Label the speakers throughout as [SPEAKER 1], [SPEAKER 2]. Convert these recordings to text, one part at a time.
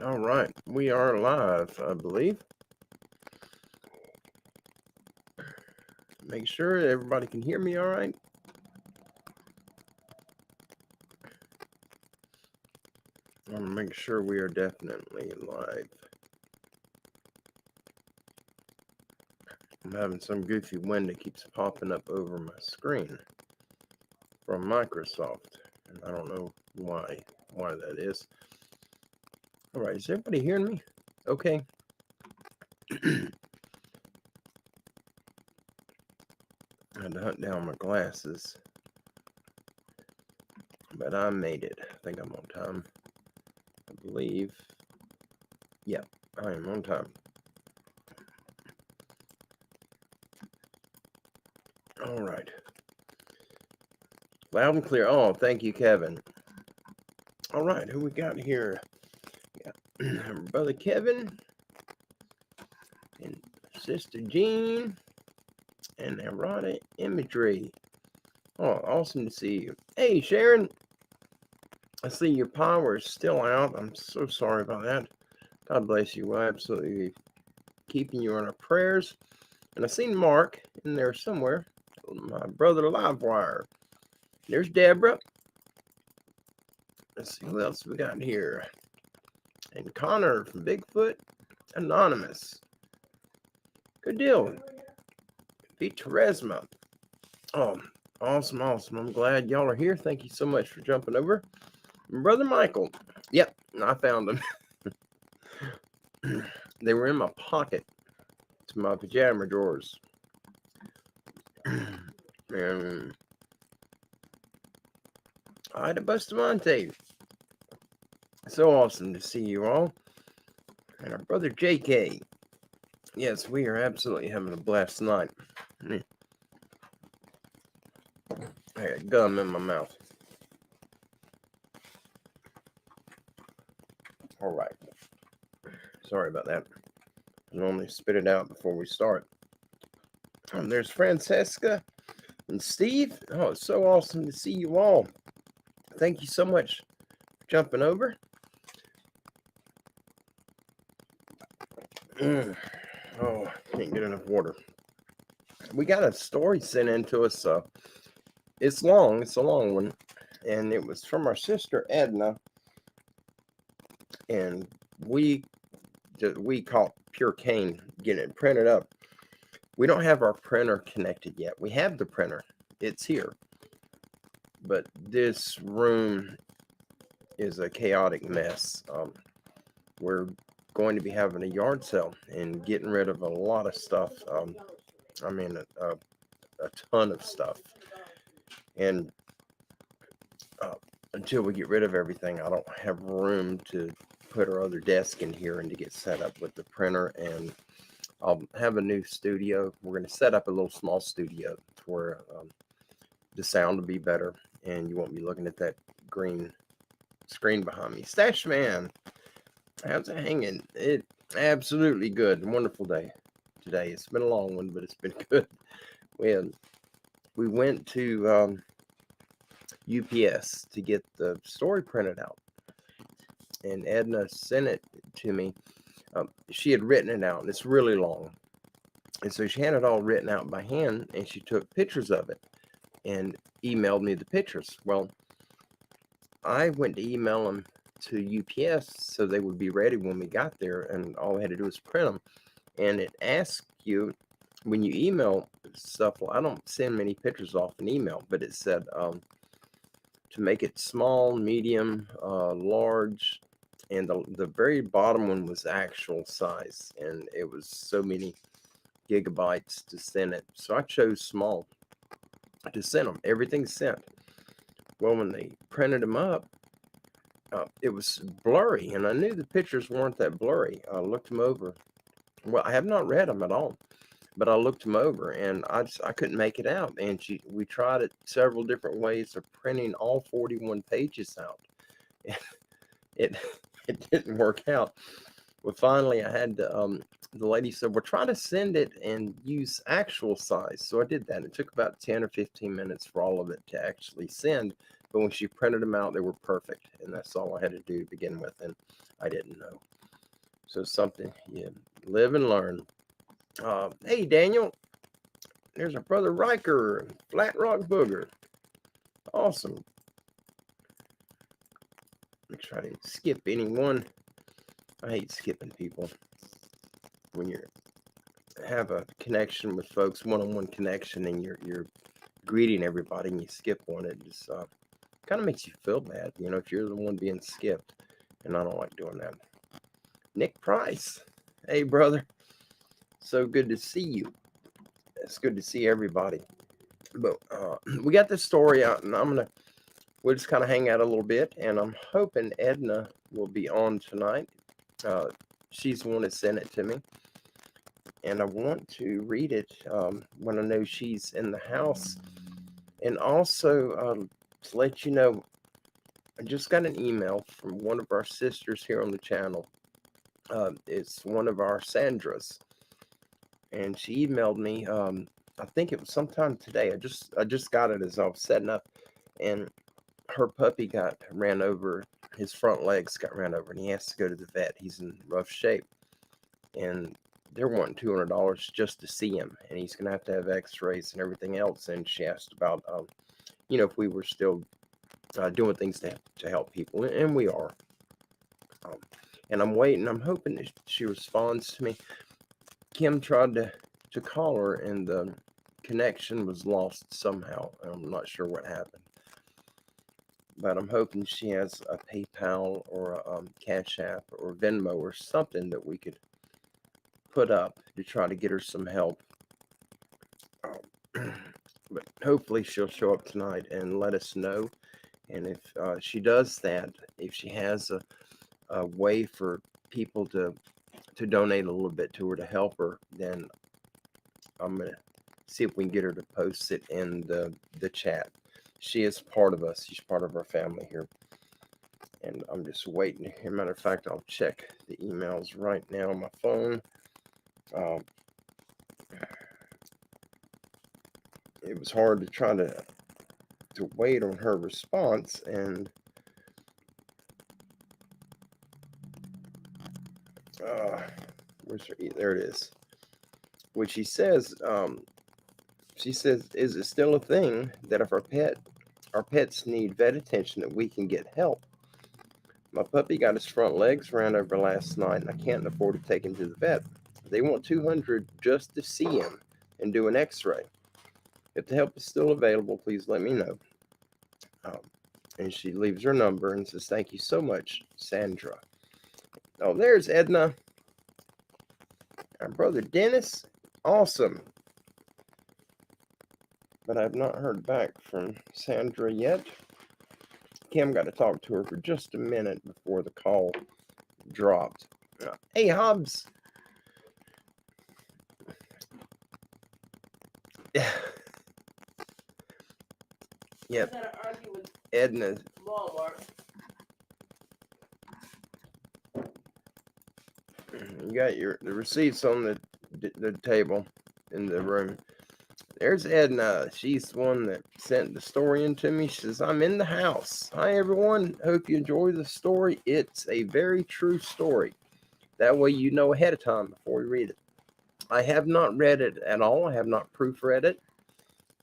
[SPEAKER 1] All right, we are live, I believe. Make sure everybody can hear me all right. I want to make sure we are definitely live. I'm having some goofy wind that keeps popping up over my screen from Microsoft, and I don't know why that is. All right, is everybody hearing me? Okay. I had to hunt down my glasses, but I made it. I think I'm on time. I believe. Yep, I am on time. All right. Loud and clear. Oh, thank you, Kevin. All right, who we got here? Yeah. Brother Kevin and Sister Jean and erotic imagery. Oh, awesome to see you. Hey, Sharon. I see your power is still out. I'm so sorry about that. God bless you. We'll absolutely be keeping you in our prayers. And I seen Mark in there somewhere. My brother Livewire. There's Deborah. Let's see who else we got here. And Connor from Bigfoot Anonymous. Good deal. Pete Teresma. Oh, awesome. I'm glad y'all are here. Thank you so much for jumping over. Brother Michael. Yep, I found them. They were in my pocket to my pajama drawers. And hi to Bustamante. So awesome to see you all. And our brother JK. Yes, we are absolutely having a blast tonight. I got gum in my mouth. All right. Sorry about that. I normally spit it out before we start. There's Francesca and Steve. Oh, it's so awesome to see you all. Thank you so much for jumping over. Oh, can't get enough water. We got a story sent in to us. It's long. It's a long one. And it was from our sister Edna. And we caught pure cane getting it printed up. We don't have our printer connected yet. We have the printer. It's here. But this room is a chaotic mess. We're going to be having a yard sale and getting rid of a lot of stuff. I mean, a ton of stuff. And until we get rid of everything, I don't have room to put our other desk in here and to get set up with the printer. And I'll have a new studio. We're going to set up a little small studio where the sound will be better and you won't be looking at that green screen behind me. Stash Man, how's it hanging? It absolutely good. Wonderful day today. It's been a long one, but it's been good. We went to UPS to get the story printed out, and Edna sent it to me. She had written it out, and it's really long. And so she had it all written out by hand, and she took pictures of it and emailed me the pictures. Well, I went to email them to UPS so they would be ready when we got there, and all I had to do was print them. And it asks you, when you email stuff, well, I don't send many pictures off an email, but it said to make it small, medium, large, and the very bottom one was actual size, and it was so many gigabytes to send it. So I chose small to send them. Everything's sent. Well, when they printed them up, it was blurry, and I knew the pictures weren't that blurry. I looked them over. Well, I have not read them at all, but I looked them over, and I couldn't make it out. And we tried it several different ways of printing all 41 pages out. It didn't work out. Well, finally, I had to, the lady said, well, try to send it and use actual size. So I did that. It took about 10 or 15 minutes for all of it to actually send But when she printed them out, they were perfect. And that's all I had to do to begin with. And I didn't know. So something you live and learn. Hey, Daniel. There's our brother Riker, Flat Rock Booger. Awesome. Make sure I didn't skip anyone. I hate skipping people. When you have a connection with folks, one-on-one connection, and you're greeting everybody and you skip one, it just kind of makes you feel bad, if you're the one being skipped. And I don't like doing that. Nick Price. Hey, brother. So good to see you. It's good to see everybody. But we got this story out, and we'll just kind of hang out a little bit, and I'm hoping Edna will be on tonight. She's the one that sent it to me, and I want to read it when I know she's in the house. And also to let you know, I just got an email from one of our sisters here on the channel. It's one of our Sandras, and she emailed me. I think it was sometime today. I just got it as I was setting up, and her puppy got ran over. His front legs got ran over, and he has to go to the vet. He's in rough shape, and they're wanting $200 just to see him, and he's gonna have to have X-rays and everything else. And she asked about, if we were still doing things to help people, and we are. And I'm waiting. I'm hoping that she responds to me. Kim tried to call her, and the connection was lost somehow. I'm not sure what happened, but I'm hoping she has a PayPal or a Cash App or Venmo or something that we could put up to try to get her some help. But hopefully she'll show up tonight and let us know. And if she does that, if she has a way for people to donate a little bit to her to help her, then I'm going to see if we can get her to post it in the chat. She is part of us. She's part of our family here. And I'm just waiting. As a matter of fact, I'll check the emails right now on my phone. It was hard to try to wait on her response, and where's her? There it is. Which she says, is it still a thing that if our pets need vet attention, that we can get help? My puppy got his front legs ran over last night, and I can't afford to take him to the vet. They want $200 just to see him and do an X-ray. If the help is still available, please let me know. And she leaves her number and says, "Thank you so much, Sandra." Oh, there's Edna. Our brother Dennis. Awesome. But I've not heard back from Sandra yet. Kim got to talk to her for just a minute before the call dropped. Hey, Hobbs. Yep. Edna. You got the receipts on the table in the room. There's Edna. She's the one that sent the story in to me. She says, "I'm in the house. Hi, everyone. Hope you enjoy the story. It's a very true story. That way you know ahead of time before we read it. I have not read it at all. I have not proofread it.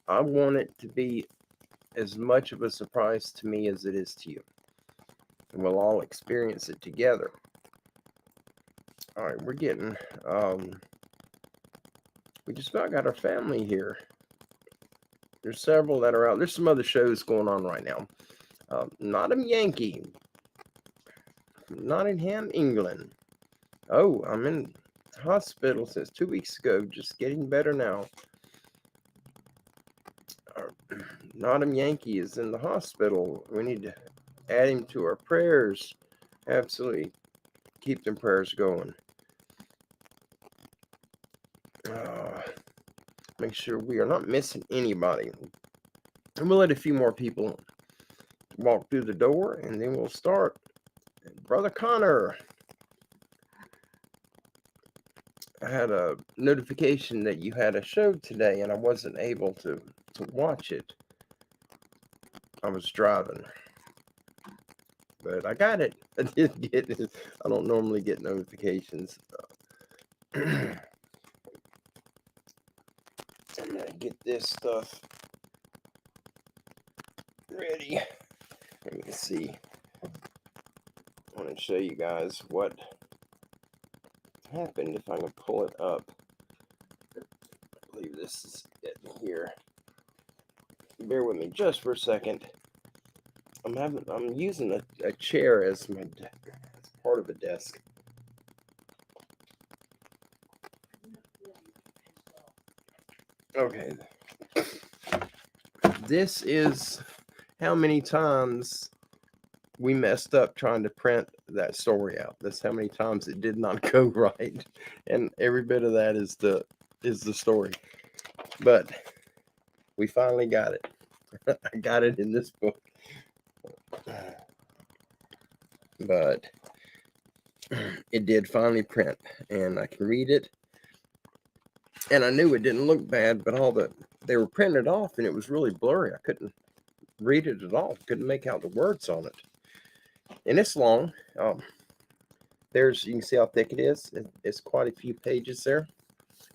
[SPEAKER 1] I want it to be as much of a surprise to me as it is to you. And we'll all experience it together." All right, we're getting, we just about got our family here. There's several that are out. There's some other shows going on right now. Nottingham Yankee. Nottingham, England. Oh, I'm in hospital since 2 weeks ago. Just getting better now. Nottingham Yankee is in the hospital. We need to add him to our prayers. Absolutely. Keep them prayers going. Make sure we are not missing anybody. And we'll let a few more people walk through the door, and then we'll start. Brother Connor. I had a notification that you had a show today, and I wasn't able to watch it. I was driving, but I got it. I did get it. I don't normally get notifications. I'm gonna get this stuff ready. Let me see. I want to show you guys what happened if I can pull it up. I believe this is it here. Bear with me just for a second. I'm using a chair as part of a desk. Okay. This is how many times we messed up trying to print that story out. That's how many times it did not go right. And every bit of that is the story. But we finally got it. I got it in this book. But it did finally print, and I can read it. And I knew it didn't look bad, but they were printed off, and it was really blurry. I couldn't read it at all. Couldn't make out the words on it. And it's long. You can see how thick it is. It's quite a few pages there,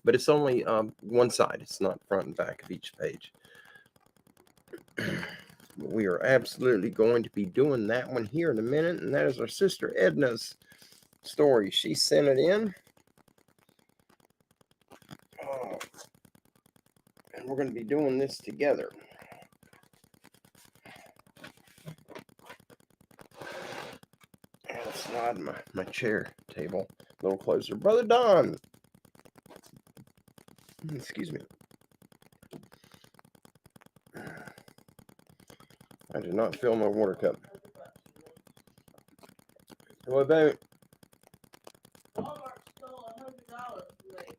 [SPEAKER 1] but it's only one side. It's not front and back of each page. We are absolutely going to be doing that one here in a minute, and that is our sister Edna's story. She sent it in. And we're going to be doing this together. I'll slide my chair table a little closer. Brother Don. Excuse me. I did not fill my water cup. What about it?
[SPEAKER 2] Walmart stole $100 today.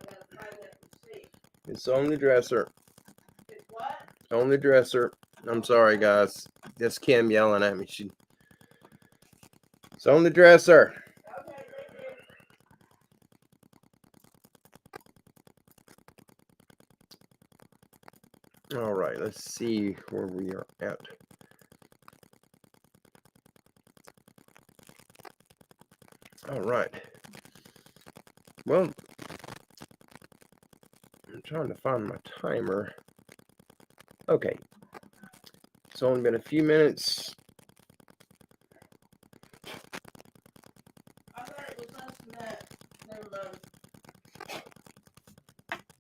[SPEAKER 2] I gotta find that receipt.
[SPEAKER 1] It's on the dresser.
[SPEAKER 2] It's what?
[SPEAKER 1] On the dresser. I'm sorry, guys. That's Kim yelling at me. It's on the dresser.
[SPEAKER 2] Okay, thank you.
[SPEAKER 1] All right, let's see where we are at. All right. Well, I'm trying to find my timer. Okay. It's only been a few minutes.
[SPEAKER 2] I thought it was less than that. Never mind.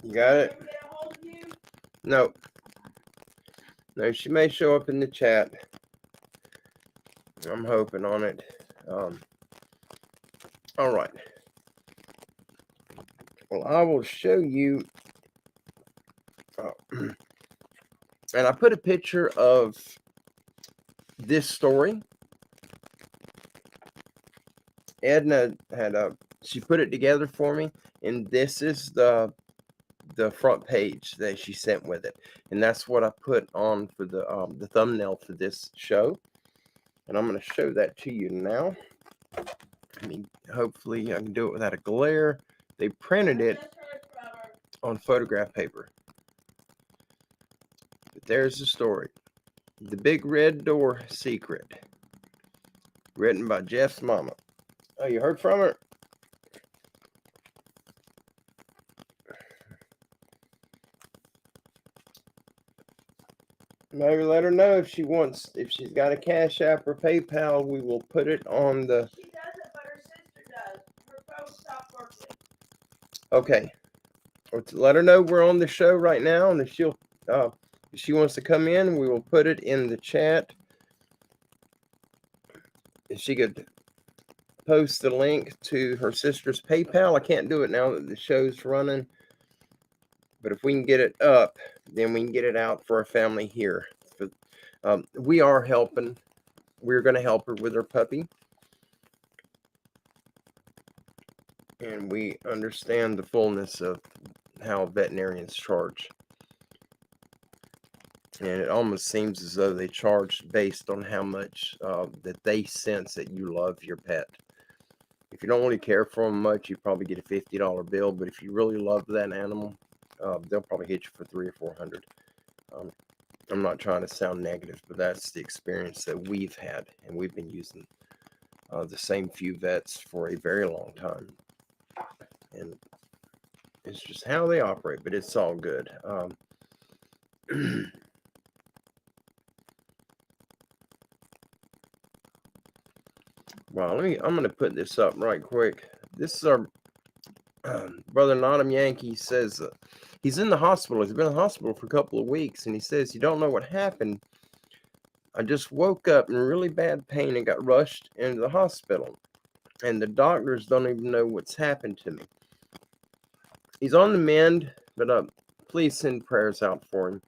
[SPEAKER 1] You got it?
[SPEAKER 2] Can we get a hold of you?
[SPEAKER 1] No. No, she may show up in the chat. I'm hoping on it. All right. Well, I will show you. And I put a picture of this story. Edna she put it together for me, and this is the front page that she sent with it, and that's what I put on for the thumbnail for this show. And I'm going to show that to you now. I mean, hopefully I can do it without a glare. They printed it on photograph paper. But there's the story. The Big Red Door Secret. Written by Jeff's mama. Oh, you heard from her? Maybe let her know if she's got a Cash App or PayPal. We will put it on the.
[SPEAKER 2] She doesn't, but her sister does. Her phone stopped working.
[SPEAKER 1] Okay. Let her know we're on the show right now, and if she wants to come in, we will put it in the chat. If she could post the link to her sister's PayPal. I can't do it now that the show's running, but if we can get it up, then we can get it out for our family here. We are helping. We're going to help her with her puppy, and we understand the fullness of how veterinarians charge. And it almost seems as though they charge based on how much that they sense that you love your pet. If you don't really care for them much, you probably get a $50 bill. But if you really love that animal, they'll probably hit you for 300 or 400. I'm not trying to sound negative, but that's the experience that we've had, and we've been using the same few vets for a very long time, and it's just how they operate. But it's all good. Well, I'm gonna put this up right quick. This is our brother Nottingham Yankee. Says he's in the hospital. He's been in the hospital for a couple of weeks, and he says, "You don't know what happened. I just woke up in really bad pain and got rushed into the hospital, and the doctors don't even know what's happened to me." He's on the mend, but please send prayers out for him.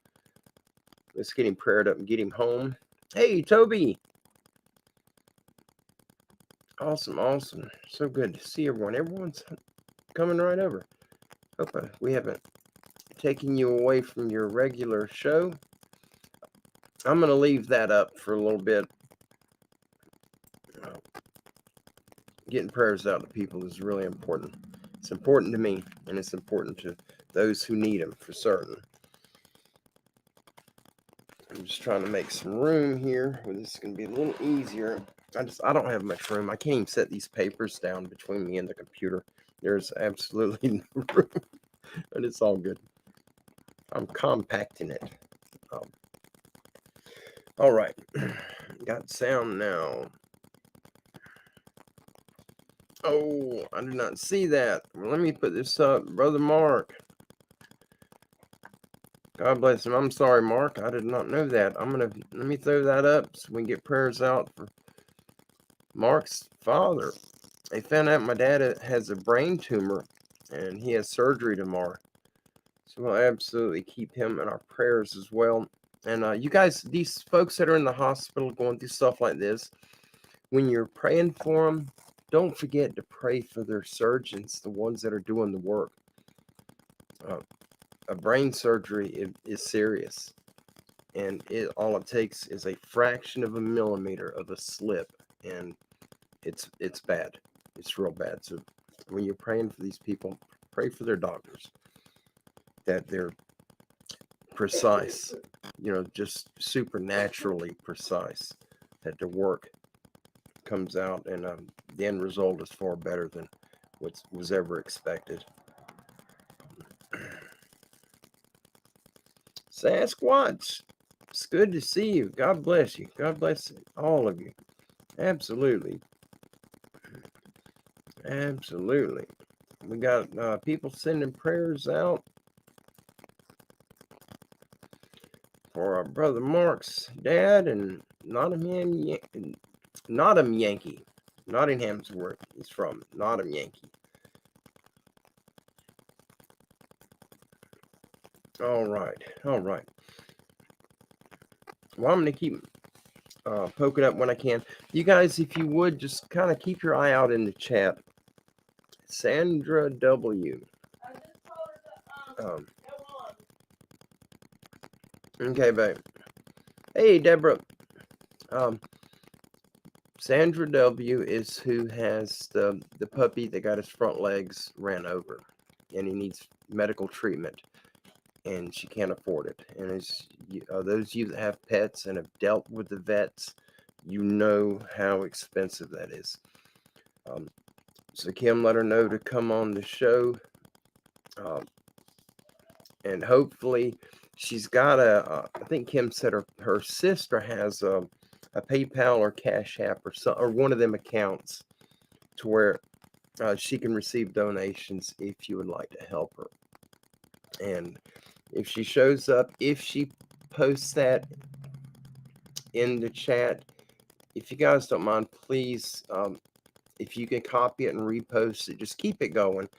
[SPEAKER 1] Let's get him prayed up and get him home. Hey, Toby. Awesome. So good to see everyone. Everyone's coming right over. Hope we haven't taken you away from your regular show. I'm going to leave that up for a little bit. Getting prayers out to people is really important. It's important to me, and it's important to those who need them for certain. I'm just trying to make some room here where this is going to be a little easier. I don't have much room. I can't even set these papers down between me and the computer. There's absolutely no room, but it's all good. I'm compacting it. All right. Got sound now. Oh, I did not see that. Well, let me put this up. Brother Mark. God bless him. I'm sorry, Mark. I did not know that. Let me throw that up so we can get prayers out for Mark's father. They found out my dad has a brain tumor and he has surgery tomorrow. So we'll absolutely keep him in our prayers as well. And you guys, these folks that are in the hospital going through stuff like this, when you're praying for them, don't forget to pray for their surgeons, the ones that are doing the work. A brain surgery is serious, and all it takes is a fraction of a millimeter of a slip, and it's bad. It's real bad. So when you're praying for these people, pray for their doctors, that they're precise, just supernaturally precise, that their work comes out and the end result is far better than what was ever expected. Sasquatch, it's good to see you. God bless you. God bless all of you. Absolutely. We got people sending prayers out for our brother Mark's dad and Nottingham Yankee. Nottingham's where he's from. Nottingham Yankee. All right. Well, I'm going to keep poking up when I can. You guys, if you would, just kind of keep your eye out in the chat. Sandra W.
[SPEAKER 2] I just told her to go on.
[SPEAKER 1] Okay, babe. Hey, Deborah. Sandra W. is who has the puppy that got his front legs ran over, and he needs medical treatment, and she can't afford it. And as those of you that have pets and have dealt with the vets, you know how expensive that is. So Kim let her know to come on the show, and hopefully she's got I think Kim said her sister has a PayPal or Cash App or one of them accounts to where she can receive donations if you would like to help her. And if she shows up, if she posts that in the chat, if you guys don't mind, please, if you can copy it and repost it, just keep it going.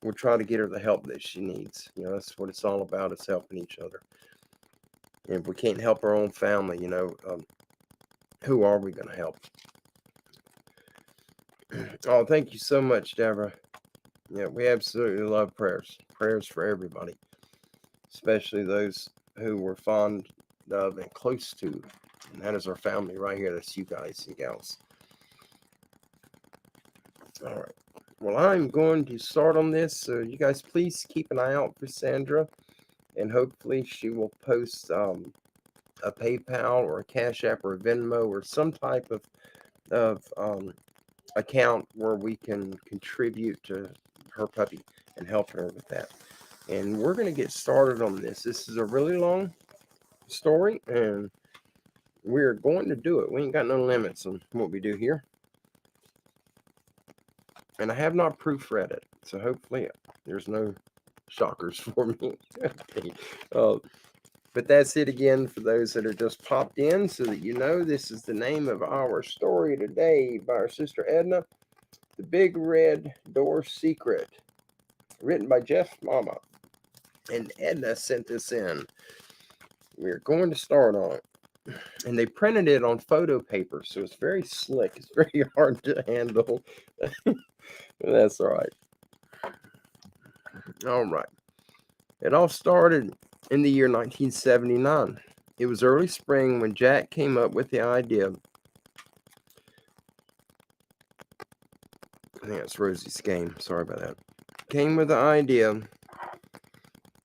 [SPEAKER 1] We'll try to get her the help that she needs. That's what it's all about, is helping each other. And if we can't help our own family, who are we going to help? Oh, thank you so much, Deborah. Yeah, we absolutely love prayers. Prayers for everybody, especially those who we're fond of and close to. And that is our family right here. That's you guys and gals. All right. Well, I'm going to start on this. So you guys, please keep an eye out for Sandra. and hopefully she will post a PayPal or a Cash App or a Venmo or some type of account where we can contribute to her puppy and help her with that. And we're going to get started on this. This is a really long story, and we're going to do it. We ain't got no limits on what we do here. And I have not proofread it, so hopefully there's no shockers for me. Okay. But that's it again for those that are just popped in, so that you know this is the name of our story today by our sister Edna, The Big Red Door Secret, written by Jeff's mama. And Edna sent this in. We're going to start on it. And they printed it on photo paper, so it's very slick. It's very hard to handle. That's all right. All right. It all started in the year 1979. It was early spring when Jack came up with the idea. I think that's Rosie's game. Sorry about that. Came with the idea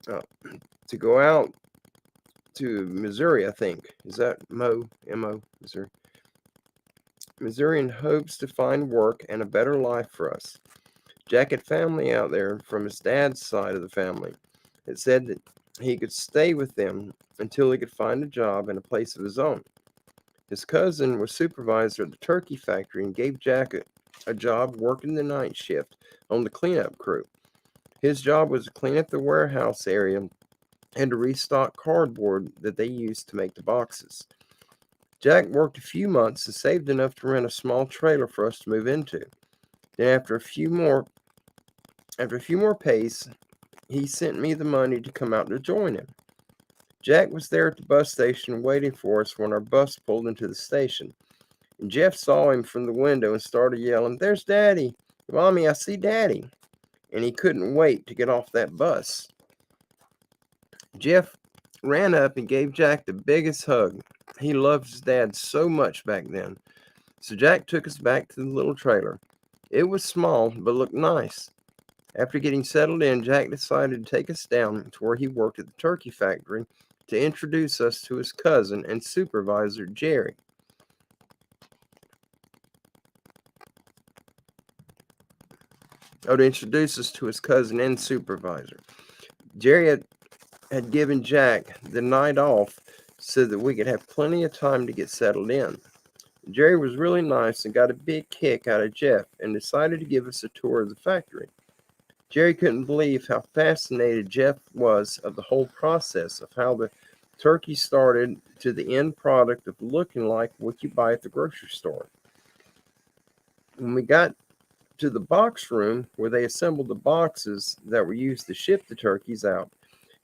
[SPEAKER 1] to go out to Missouri, I think. Is that M-O, Missouri? Missouri in hopes to find work and a better life for us. Jack had family out there from his dad's side of the family. It said that he could stay with them until he could find a job and a place of his own. His cousin was supervisor at the turkey factory and gave Jack a job working the night shift on the cleanup crew. His job was to clean up the warehouse area and to restock cardboard that they used to make the boxes. Jack worked a few months and saved enough to rent a small trailer for us to move into. Then after a few more pays, he sent me the money to come out to join him. Jack was there at the bus station waiting for us when our bus pulled into the station. And Jeff saw him from the window and started yelling, "There's Daddy! Mommy, I see Daddy!" And he couldn't wait to get off that bus. Jeff ran up and gave Jack the biggest hug. He loved his dad so much back then. So Jack took us back to the little trailer. It was small, but looked nice. After getting settled in, Jack decided to take us down to where he worked at the turkey factory to introduce us to his cousin and supervisor, Jerry. To introduce us to his cousin and supervisor. Jerry had given Jack the night off so that we could have plenty of time to get settled in. Jerry was really nice and got a big kick out of Jeff and decided to give us a tour of the factory. Jerry couldn't believe how fascinated Jeff was of the whole process of how the turkey started to the end product of looking like what you buy at the grocery store. When we got to the box room where they assembled the boxes that were used to ship the turkeys out,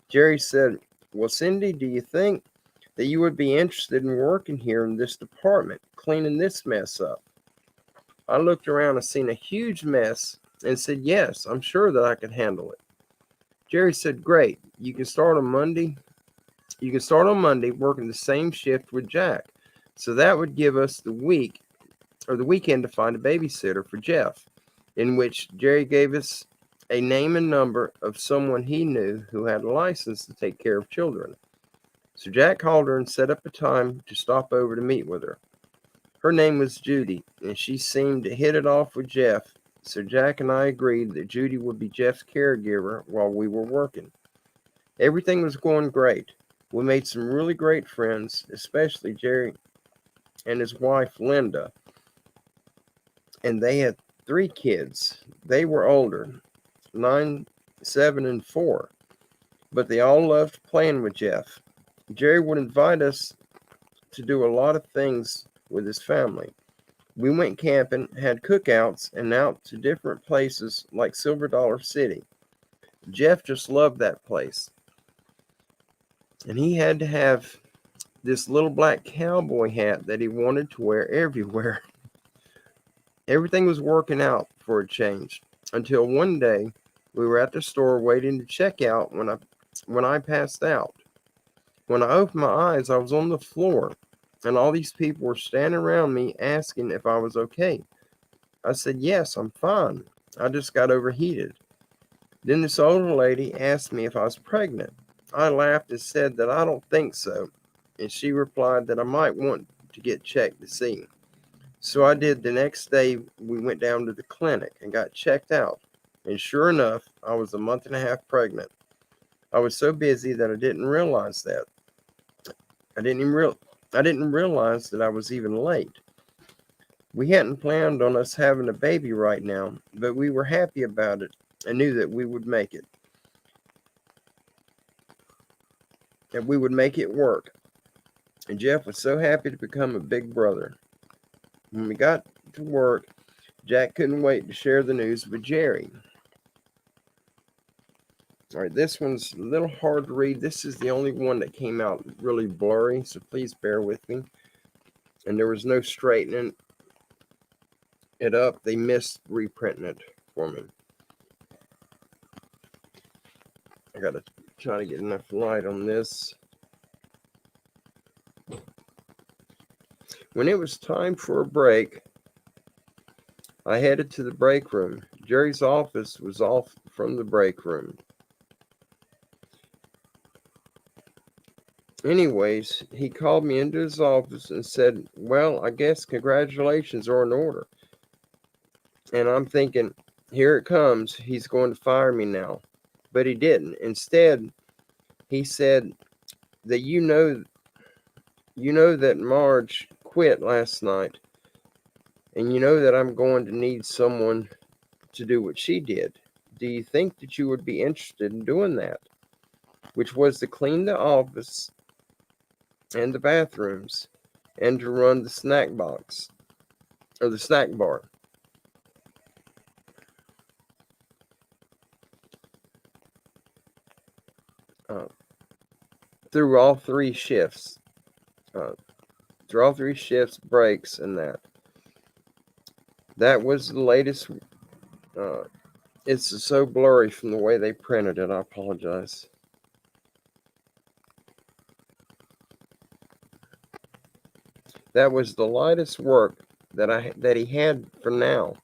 [SPEAKER 1] Jerry said, "Well, Cindy, do you think that you would be interested in working here in this department, cleaning this mess up?" I looked around and seen a huge mess and said, "Yes, I'm sure that I could handle it." Jerry said, "Great. You can start on Monday working the same shift with Jack. So that would give us the weekend to find a babysitter for Jeff," in which Jerry gave us a name and number of someone he knew who had a license to take care of children. So Jack called her and set up a time to stop over to meet with her. Her name was Judy, and she seemed to hit it off with Jeff. So Jack and I agreed that Judy would be Jeff's caregiver while we were working. Everything was going great. We made some really great friends, especially Jerry and his wife, Linda. And they had 3 kids. They were older, 9, 7, and 4. But they all loved playing with Jeff. Jerry would invite us to do a lot of things with his family. We went camping, had cookouts, and out to different places like Silver Dollar City. Jeff just loved that place. And he had to have this little black cowboy hat that he wanted to wear everywhere. Everything was working out for a change until one day we were at the store waiting to check out when I passed out. When I opened my eyes, I was on the floor, and all these people were standing around me asking if I was okay. I said, "Yes, I'm fine. I just got overheated." Then this older lady asked me if I was pregnant. I laughed and said that I don't think so, and she replied that I might want to get checked to see. So I did. The next day, we went down to the clinic and got checked out. And sure enough, I was a month and a half pregnant. I was so busy that I didn't realize that. I didn't realize that I was even late. We hadn't planned on us having a baby right now, but we were happy about it and knew that we would make it. That we would make it work. And Jeff was so happy to become a big brother. When we got to work, Jack couldn't wait to share the news with Jerry. All right, this one's a little hard to read. This is the only one that came out really blurry, so please bear with me. And there was no straightening it up. They missed reprinting it for me. I gotta try to get enough light on this. When it was time for a break, I headed to the break room. Jerry's office was off from the break room. Anyways, he called me into his office and said, "Well, I guess congratulations are in order." And I'm thinking, here it comes. He's going to fire me now. But he didn't. Instead, he said that you know that Marge quit last night, and you know that I'm going to need someone to do what she did. Do you think that you would be interested in doing that? Which was to clean the office and the bathrooms and to run the snack box or the snack bar. Uh, through all three shifts. Uh, through all three shifts, breaks, and that. That was the latest. It's so blurry from the way they printed it. I apologize. That was the lightest work that he had for now.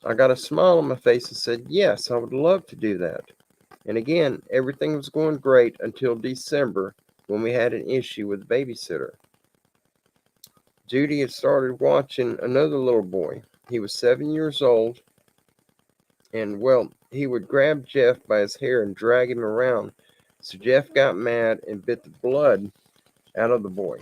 [SPEAKER 1] I got a smile on my face and said, "Yes, I would love to do that." And again, everything was going great until December when we had an issue with the babysitter. Judy had started watching another little boy. He was 7 years old, and well, he would grab Jeff by his hair and drag him around. So Jeff got mad and bit the blood out of the boy.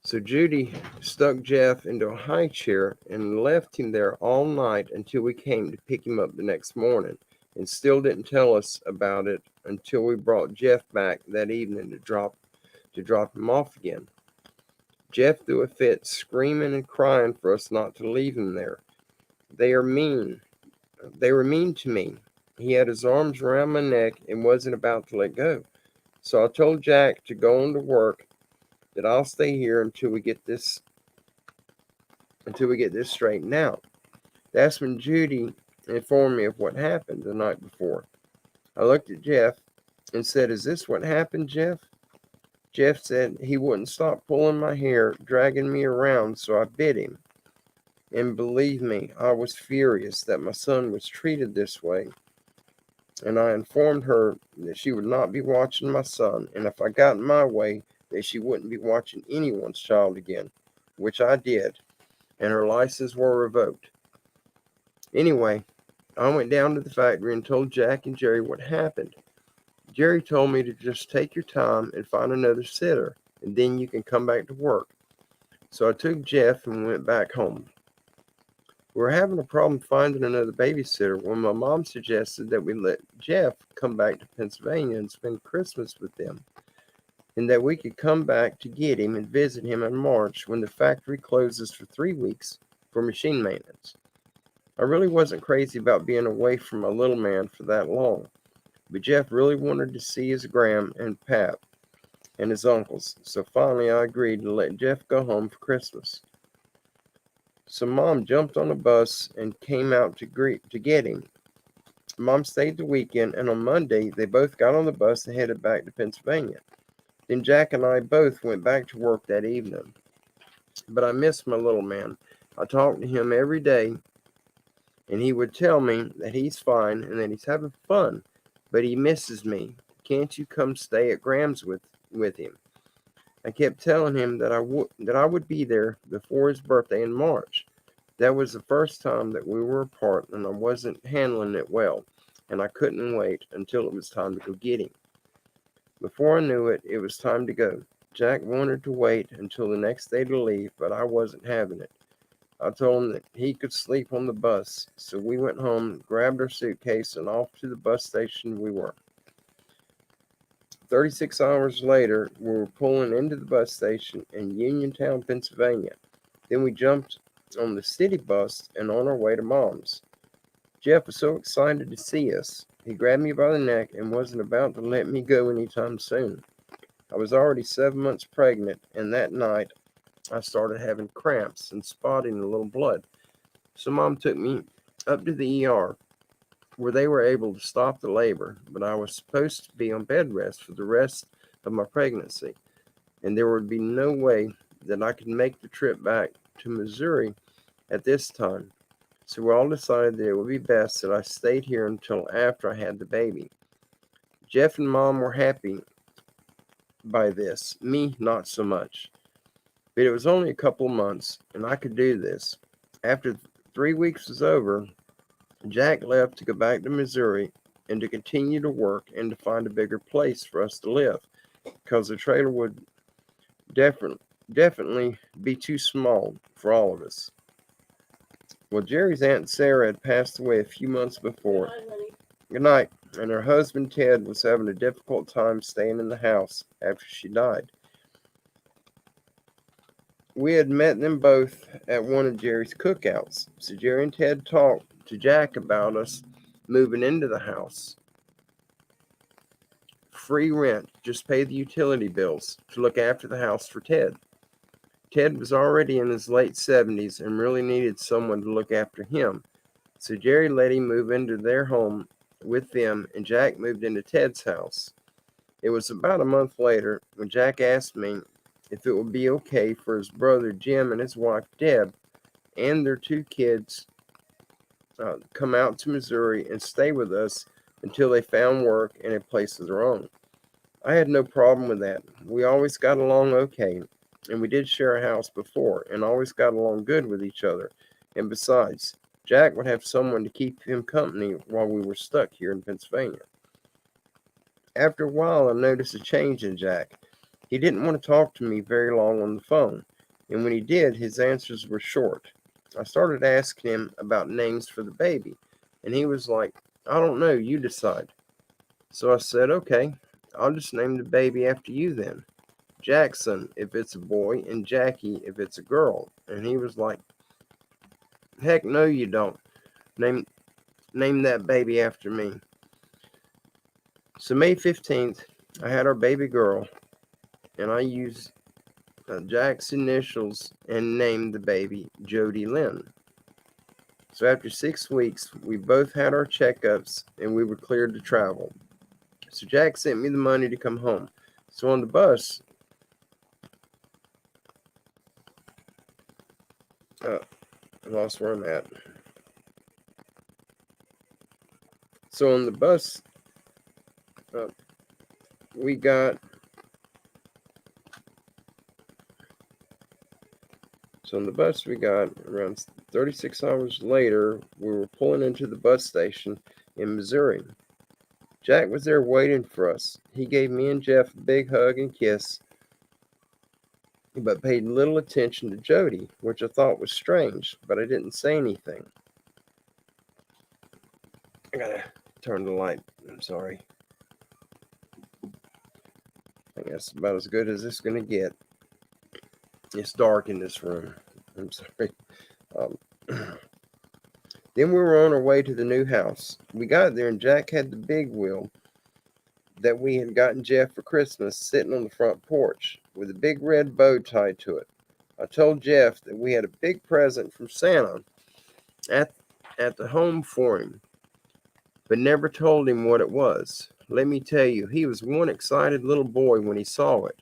[SPEAKER 1] So Judy stuck Jeff into a high chair and left him there all night until we came to pick him up the next morning, and still didn't tell us about it until we brought Jeff back that evening to drop him off again. Jeff threw a fit, screaming and crying for us not to leave him there. They are mean. They were mean to me. He had his arms around my neck and wasn't about to let go. So I told Jack to go on to work, that I'll stay here until we get this straightened out. That's when Judy informed me of what happened the night before. I looked at Jeff and said, "Is this what happened, Jeff?" Jeff said he wouldn't stop pulling my hair, dragging me around, so I bit him. And believe me, I was furious that my son was treated this way. And I informed her that she would not be watching my son, and if I got in my way, that she wouldn't be watching anyone's child again, which I did, and her license were revoked. Anyway, I went down to the factory and told Jack and Jerry what happened. Jerry told me to just take your time and find another sitter, and then you can come back to work. So I took Jeff and went back home. We were having a problem finding another babysitter when my mom suggested that we let Jeff come back to Pennsylvania and spend Christmas with them, and that we could come back to get him and visit him in March when the factory closes for 3 weeks for machine maintenance. I really wasn't crazy about being away from my little man for that long, but Jeff really wanted to see his Gram and Pap and his uncles, so finally I agreed to let Jeff go home for Christmas. So Mom jumped on a bus and came out to get him. Mom stayed the weekend, and on Monday they both got on the bus and headed back to Pennsylvania. Then Jack and I both went back to work that evening. But I missed my little man. I talked to him every day, and he would tell me that he's fine and that he's having fun but he misses me. Can't you come stay at Graham's with him?" I kept telling him that I would be there before his birthday in March. That was the first time that we were apart, and I wasn't handling it well, and I couldn't wait until it was time to go get him. Before I knew it, it was time to go. Jack wanted to wait until the next day to leave, but I wasn't having it. I told him that he could sleep on the bus, so we went home, grabbed our suitcase, and off to the bus station we were. 36 hours later, we were pulling into the bus station in Uniontown, Pennsylvania. Then we jumped on the city bus and on our way to Mom's. Jeff was so excited to see us. He grabbed me by the neck and wasn't about to let me go anytime soon. I was already 7 months pregnant, and that night I started having cramps and spotting a little blood. So Mom took me up to the ER, where they were able to stop the labor, but I was supposed to be on bed rest for the rest of my pregnancy, and there would be no way that I could make the trip back to Missouri at this time. So we all decided that it would be best that I stayed here until after I had the baby. Jeff and Mom were happy by this, me not so much. But it was only a couple of months, and I could do this. After 3 weeks was over, Jack left to go back to Missouri and to continue to work and to find a bigger place for us to live, because the trailer would definitely be too small for all of us. Well, Jerry's Aunt Sarah had passed away a few months before. Good night. And her husband Ted was having a difficult time staying in the house after she died. We had met them both at one of Jerry's cookouts, so Jerry and Ted talked to Jack about us moving into the house. Free rent, just pay the utility bills to look after the house for Ted. Ted was already in his late 70s and really needed someone to look after him, so Jerry let him move into their home with them, and Jack moved into Ted's house. It was about a month later when Jack asked me if it would be okay for his brother Jim and his wife Deb and their 2 kids come out to Missouri and stay with us until they found work and a place of their own. I had no problem with that. We always got along okay, and we did share a house before and always got along good with each other. And besides, Jack would have someone to keep him company while we were stuck here in Pennsylvania. After a while, I noticed a change in Jack. He didn't want to talk to me very long on the phone, and when he did, his answers were short. I started asking him about names for the baby, and he was like, "I don't know, you decide." So I said, "Okay, I'll just name the baby after you then. Jackson if it's a boy, and Jackie if it's a girl." And he was like, "Heck no, you don't. Name that baby after me." So May 15th, I had our baby girl, and I used Jack's initials and named the baby Jody Lynn. So after 6 weeks, we both had our checkups and we were cleared to travel. So Jack sent me the money to come home. So on the bus, I lost where I'm at. So on the bus, we got around 36 hours later, we were pulling into the bus station in Missouri. Jack was there waiting for us. He gave me and Jeff a big hug and kiss, but paid little attention to Jody, which I thought was strange, but I didn't say anything. I gotta turn the light. I'm sorry. I think that's about as good as it's gonna get. It's dark in this room. I'm sorry. Then we were on our way to the new house. We got there and Jack had the big wheel that we had gotten Jeff for Christmas sitting on the front porch with a big red bow tied to it. I told Jeff that we had a big present from Santa at the home for him, but never told him what it was. Let me tell you, he was one excited little boy when he saw it.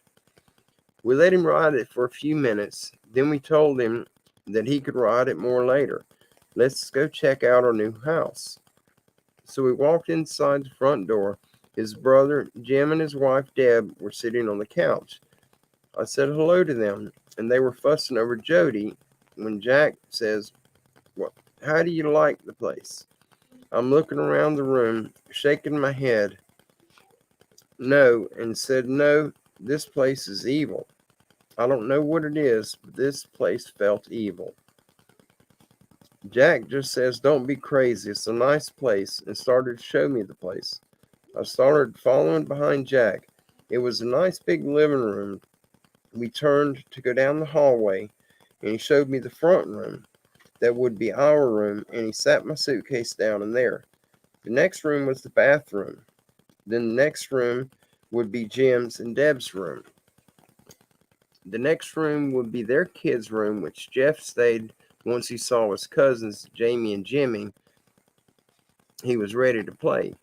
[SPEAKER 1] We let him ride it for a few minutes, then we told him that he could ride it more later. Let's go check out our new house. So we walked inside the front door. His brother, Jim, and his wife, Deb, were sitting on the couch. I said hello to them, and they were fussing over Jody when Jack says, "Well, how do you like the place?" I'm looking around the room, shaking my head no, and said, "No, this place is evil. I don't know what it is, but this place felt evil." Jack just says, "Don't be crazy. It's a nice place," and started to show me the place. I started following behind Jack. It was a nice big living room. We turned to go down the hallway, and he showed me the front room. That would be our room, and he sat my suitcase down in there. The next room was the bathroom. Then the next room would be Jim's and Deb's room. The next room would be their kids' room, which Jeff stayed once he saw his cousins, Jamie and Jimmy. He was ready to play.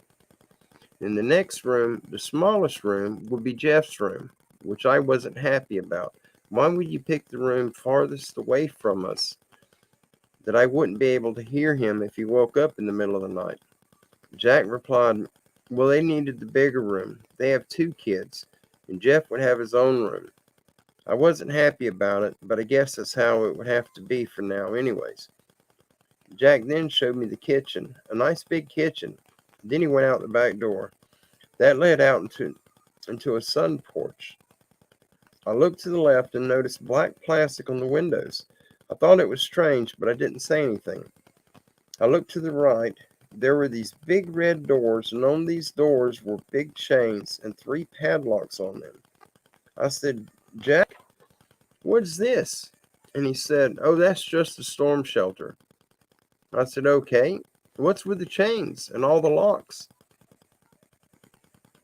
[SPEAKER 1] In the next room, the smallest room, would be Jeff's room, which I wasn't happy about. Why would you pick the room farthest away from us that I wouldn't be able to hear him if he woke up in the middle of the night? Jack replied, "Well, they needed the bigger room. They have 2 kids, and Jeff would have his own room." I wasn't happy about it, but I guess that's how it would have to be for now anyways. Jack then showed me the kitchen, a nice big kitchen. Then he went out the back door. That led out into a sun porch. I looked to the left and noticed black plastic on the windows. I thought it was strange, but I didn't say anything. I looked to the right. There were these big red doors, and on these doors were big chains and 3 padlocks on them. I said, "Jack, what's this?" And he said, "Oh, that's just a storm shelter." I said, "Okay, what's with the chains and all the locks?"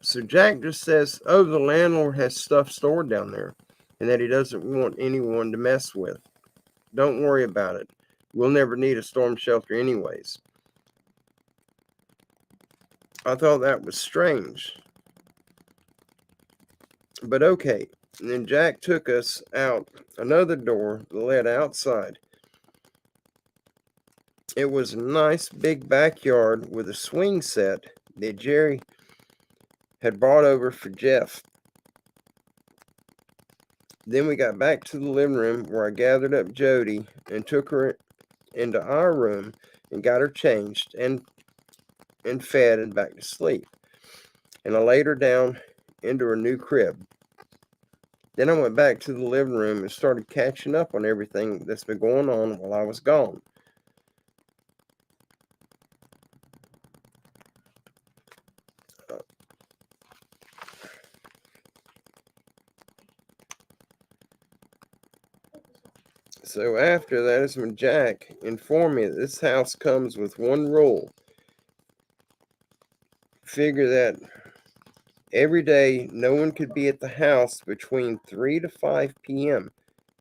[SPEAKER 1] So Jack just says, "Oh, the landlord has stuff stored down there and that he doesn't want anyone to mess with. Don't worry about it. We'll never need a storm shelter anyways." I thought that was strange, but okay. And then Jack took us out another door that led outside. It was a nice big backyard with a swing set that Jerry had brought over for Jeff. Then we got back to the living room where I gathered up Jody and took her into our room and got her changed and fed and back to sleep. And I laid her down into her new crib. Then I went back to the living room and started catching up on everything that's been going on while I was gone. So after that is when Jack informed me that this house comes with one rule. Figure that every day no one could be at the house between 3 to 5 p.m.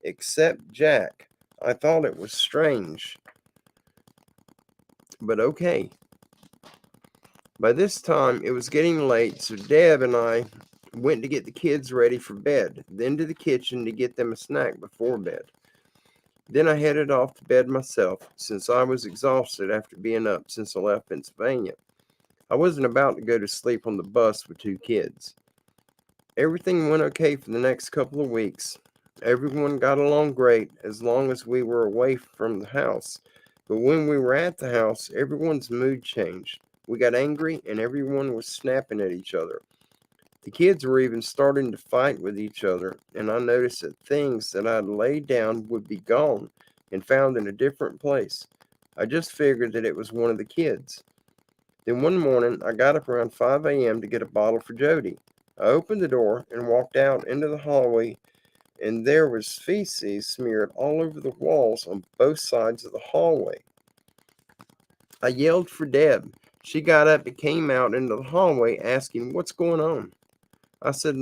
[SPEAKER 1] except Jack. I thought it was strange, but okay. By this time it was getting late, so Deb and I went to get the kids ready for bed, then to the kitchen to get them a snack before bed. Then I headed off to bed myself, since I was exhausted after being up since I left Pennsylvania. I wasn't about to go to sleep on the bus with 2 kids. Everything went okay for the next couple of weeks. Everyone got along great as long as we were away from the house. But when we were at the house, everyone's mood changed. We got angry and everyone was snapping at each other. The kids were even starting to fight with each other, and I noticed that things that I'd laid down would be gone and found in a different place. I just figured that it was one of the kids. Then one morning, I got up around 5 a.m. to get a bottle for Jody. I opened the door and walked out into the hallway, and there was feces smeared all over the walls on both sides of the hallway. I yelled for Deb. She got up and came out into the hallway asking, "What's going on?" I said,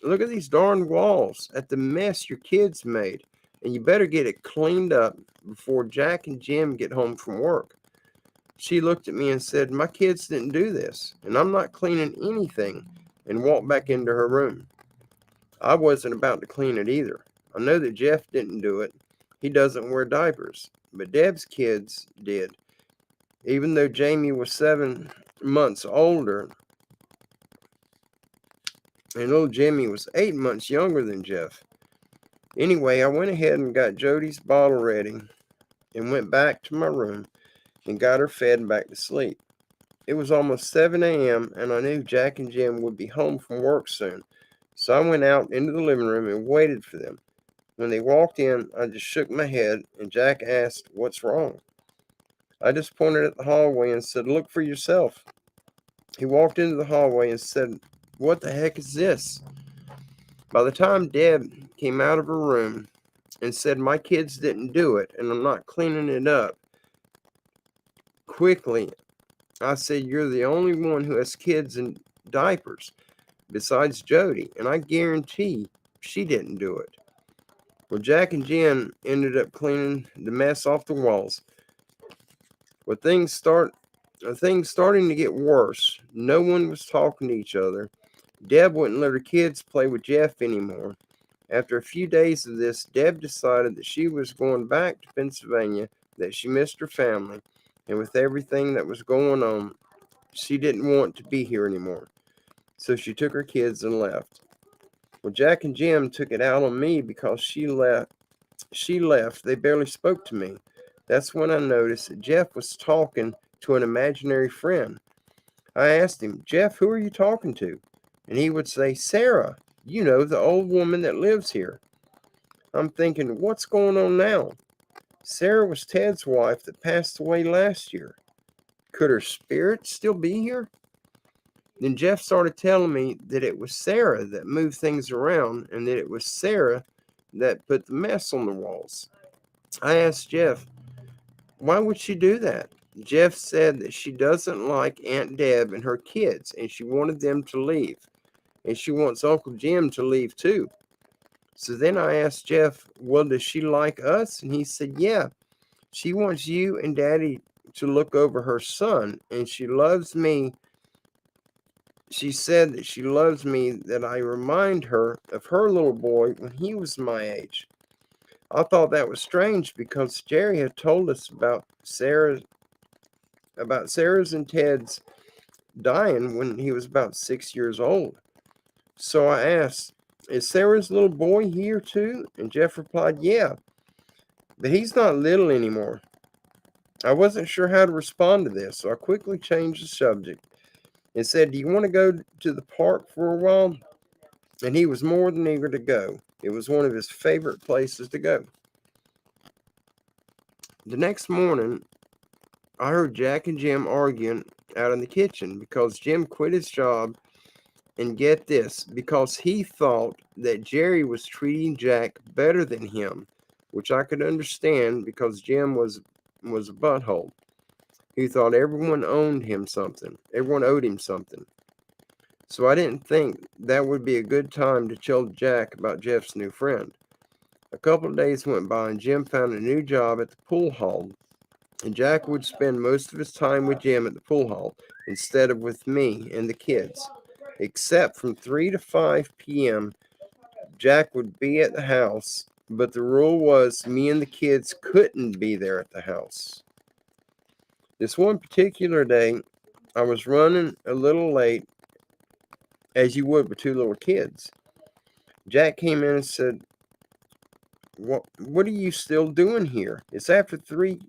[SPEAKER 1] "Look at these darn walls, at the mess your kids made, and you better get it cleaned up before Jack and Jim get home from work." She looked at me and said, "My kids didn't do this, and I'm not cleaning anything," and walked back into her room. I wasn't about to clean it either. I know that Jeff didn't do it. He doesn't wear diapers, but Deb's kids did. even though Jamie was 7 months older and little Jimmy was 8 months younger than Jeff. Anyway, I went ahead and got Jody's bottle ready and went back to my room and got her fed and back to sleep. It was almost 7 a.m. and I knew Jack and Jim would be home from work soon, so I went out into the living room and waited for them. When they walked in, I just shook my head and Jack asked, "What's wrong?" I just pointed at the hallway and said, "Look for yourself." He walked into the hallway and said, "What the heck is this?" By the time Deb came out of her room and said, "My kids didn't do it and I'm not cleaning it up," quickly I said, "You're the only one who has kids in diapers besides Jody, and I guarantee she didn't do it." Well, Jack and Jen ended up cleaning the mess off the walls. With things starting to get worse, no one was talking to each other. Deb wouldn't let her kids play with Jeff anymore. After a few days of this, Deb decided that she was going back to Pennsylvania, that she missed her family, and with everything that was going on, she didn't want to be here anymore. So she took her kids and left. Well, Jack and Jim took it out on me because she left. They barely spoke to me. That's when I noticed that Jeff was talking to an imaginary friend. I asked him, "Jeff, who are you talking to?" And he would say, "Sarah, you know, the old woman that lives here." I'm thinking, what's going on now? Sarah was Ted's wife that passed away last year. Could her spirit still be here? Then Jeff started telling me that it was Sarah that moved things around and that it was Sarah that put the mess on the walls. I asked Jeff, why would she do that? Jeff said that she doesn't like Aunt Deb and her kids and she wanted them to leave. And she wants Uncle Jim to leave too. So then I asked Jeff, well, does she like us? And he said, yeah, she wants you and Daddy to look over her son, and she loves me. She said that she loves me, that I remind her of her little boy when he was my age. I thought that was strange because Jerry had told us about Sarah's and Ted's dying when he was about 6 years old. So I asked, is Sarah's little boy here too? And Jeff replied, yeah, but he's not little anymore. I wasn't sure how to respond to this, so I quickly changed the subject and said, do you want to go to the park for a while? And he was more than eager to go. It was one of his favorite places to go. The next morning, I heard Jack and Jim arguing out in the kitchen because Jim quit his job, and get this, because he thought that Jerry was treating Jack better than him, which I could understand because Jim was a butthole. He thought everyone owed him something. So I didn't think that would be a good time to tell Jack about Jeff's new friend. A couple of days went by and Jim found a new job at the pool hall, and Jack would spend most of his time with Jim at the pool hall instead of with me and the kids. Except from 3 to 5 p.m., Jack would be at the house, but the rule was me and the kids couldn't be there at the house. This one particular day, I was running a little late, as you would with two little kids. Jack came in and said, what are you still doing here? It's after 3.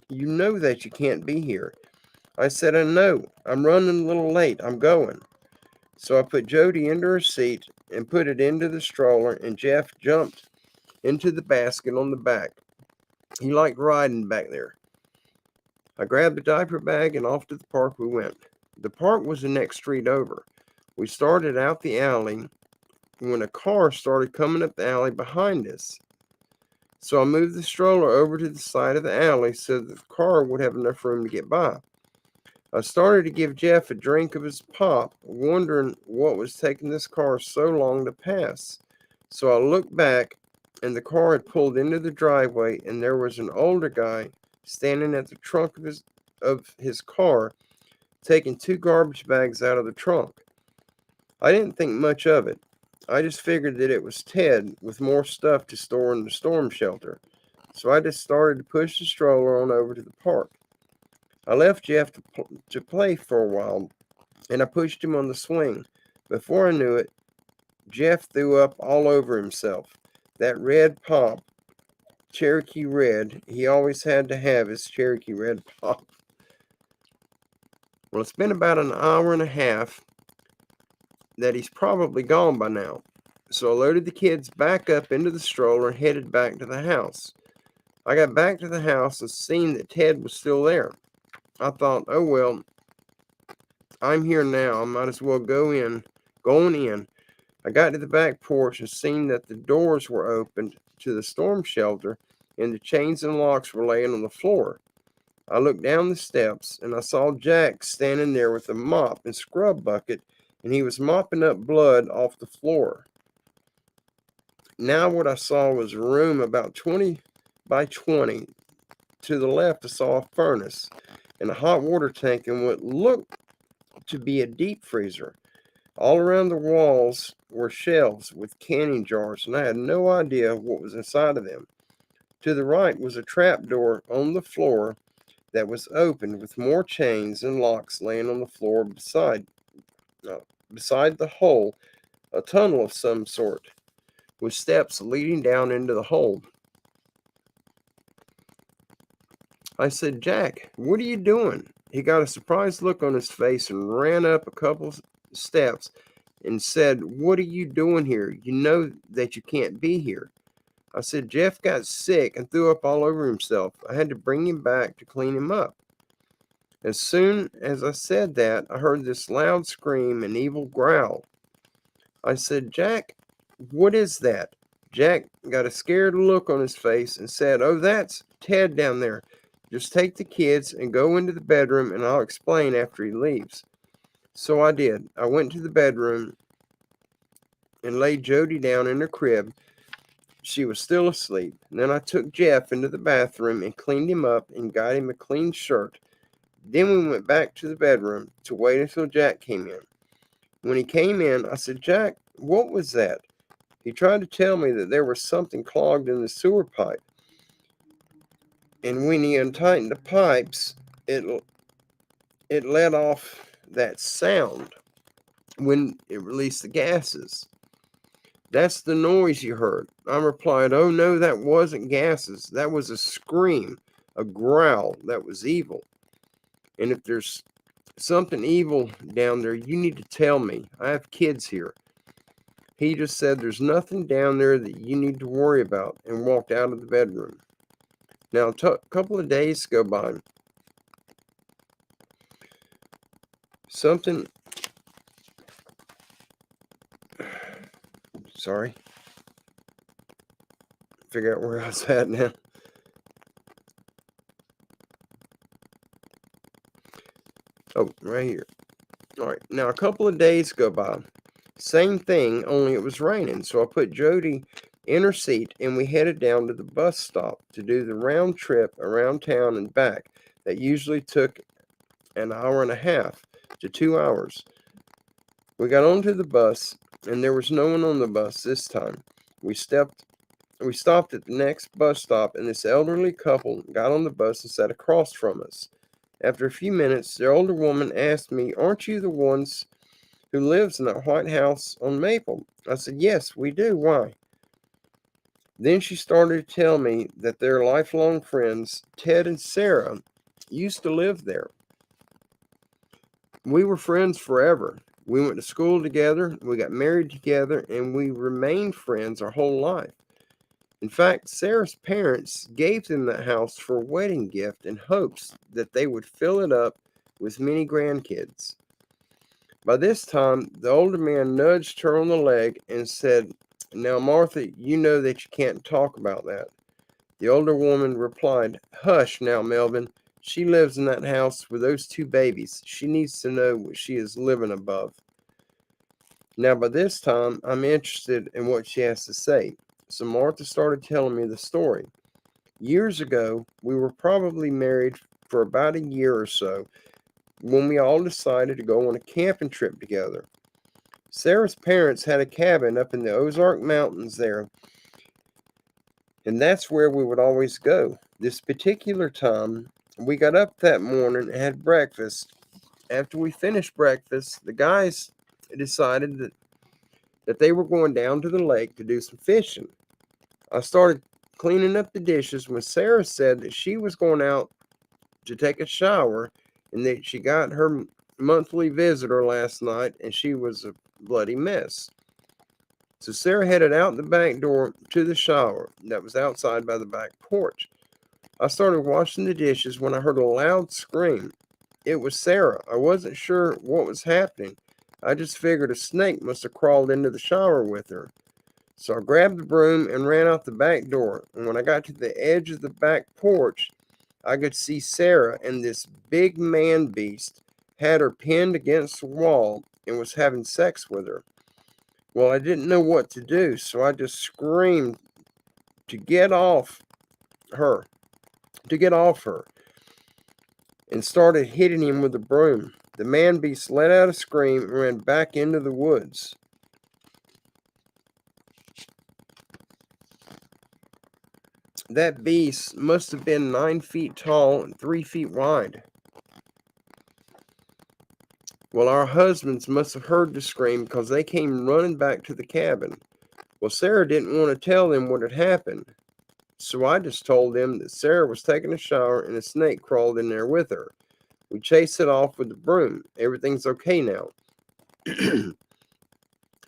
[SPEAKER 1] You know that you can't be here. I said, I know. I'm running a little late. I'm going. So I put Jody into her seat and put it into the stroller, and Jeff jumped into the basket on the back. He liked riding back there. I grabbed the diaper bag and off to the park we went. The park was the next street over. We started out the alley when a car started coming up the alley behind us. So I moved the stroller over to the side of the alley so that the car would have enough room to get by. I started to give Jeff a drink of his pop, wondering what was taking this car so long to pass. So I looked back, and the car had pulled into the driveway, and there was an older guy standing at the trunk of his car, taking 2 garbage bags out of the trunk. I didn't think much of it. I just figured that it was Ted with more stuff to store in the storm shelter. So I just started to push the stroller on over to the park. I left Jeff to play for a while, and I pushed him on the swing. Before I knew it, Jeff threw up all over himself. That red pop, Cherokee red, he always had to have his Cherokee red pop. Well, it's been about an hour and a half that he's probably gone by now. So I loaded the kids back up into the stroller and headed back to the house. I got back to the house and seen that Ted was still there. I thought, oh well, I'm here now. I might as well going in. I got to the back porch and seen that the doors were opened to the storm shelter and the chains and locks were laying on the floor. I looked down the steps and I saw Jack standing there with a mop and scrub bucket, and he was mopping up blood off the floor. Now what I saw was a room about 20 by 20. To the left I saw a furnace and a hot water tank and what looked to be a deep freezer. All around the walls were shelves with canning jars, and I had no idea what was inside of them. To the right was a trap door on the floor that was open with more chains and locks laying on the floor beside the hole, a tunnel of some sort, with steps leading down into the hole. I said, Jack, what are you doing? He got a surprised look on his face and ran up a couple steps and said, what are you doing here? You know that you can't be here. I said, Jeff got sick and threw up all over himself. I had to bring him back to clean him up. As soon as I said that, I heard this loud scream and evil growl. I said, Jack, what is that? Jack got a scared look on his face and said, oh, that's Ted down there. Just take the kids and go into the bedroom and I'll explain after he leaves. So I did. I went to the bedroom and laid Jody down in her crib. She was still asleep. And then I took Jeff into the bathroom and cleaned him up and got him a clean shirt. Then we went back to the bedroom to wait until Jack came in. When he came in, I said, Jack, what was that? He tried to tell me that there was something clogged in the sewer pipe. And when he untightened the pipes, it let off that sound when it released the gases. That's the noise you heard. I replied, oh no, that wasn't gases. That was a scream, a growl that was evil. And if there's something evil down there, you need to tell me. I have kids here. He just said there's nothing down there that you need to worry about and walked out of the bedroom. Now, a couple of days go by. Figure out where I was at now. Oh, right here. All right, now a couple of days go by. Same thing, only it was raining. So I put Jody in her seat and we headed down to the bus stop to do the round trip around town and back. That usually took an hour and a half to 2 hours. We got onto the bus and there was no one on the bus this time. We stopped at the next bus stop and this elderly couple got on the bus and sat across from us. After a few minutes, the older woman asked me, aren't you the ones who lives in that white house on Maple? I said, yes, we do. Why? Then she started to tell me that their lifelong friends, Ted and Sarah, used to live there. We were friends forever. We went to school together, we got married together, and we remained friends our whole life. In fact, Sarah's parents gave them that house for a wedding gift in hopes that they would fill it up with many grandkids. By this time, the older man nudged her on the leg and said, now, Martha, you know that you can't talk about that. The older woman replied, hush now, Melvin. She lives in that house with those 2 babies. She needs to know what she is living above. Now, by this time, I'm interested in what she has to say. So Martha started telling me the story. Years ago, we were probably married for about a year or so when we all decided to go on a camping trip together. Sarah's parents had a cabin up in the Ozark Mountains there, and that's where we would always go. This particular time, We got up that morning and had breakfast. After we finished breakfast, the guys decided that they were going down to the lake to do some fishing. I started cleaning up the dishes when Sarah said that she was going out to take a shower and that she got her monthly visitor last night and she was a bloody mess. So Sarah headed out the back door to the shower that was outside by the back porch. I started washing the dishes when I heard a loud scream. It was Sarah. I wasn't sure what was happening. I just figured a snake must have crawled into the shower with her. So I grabbed the broom and ran out the back door. And when I got to the edge of the back porch, I could see Sarah, and this big man beast had her pinned against the wall and was having sex with her. Well, I didn't know what to do, so I just screamed to get off her, and started hitting him with the broom. The man beast let out a scream and ran back into the woods. That beast must have been 9 feet tall and 3 feet wide. Well, our husbands must have heard the scream because they came running back to the cabin. Well, Sarah didn't want to tell them what had happened, so I just told them that Sarah was taking a shower and a snake crawled in there with her. We chased it off with the broom. Everything's okay now.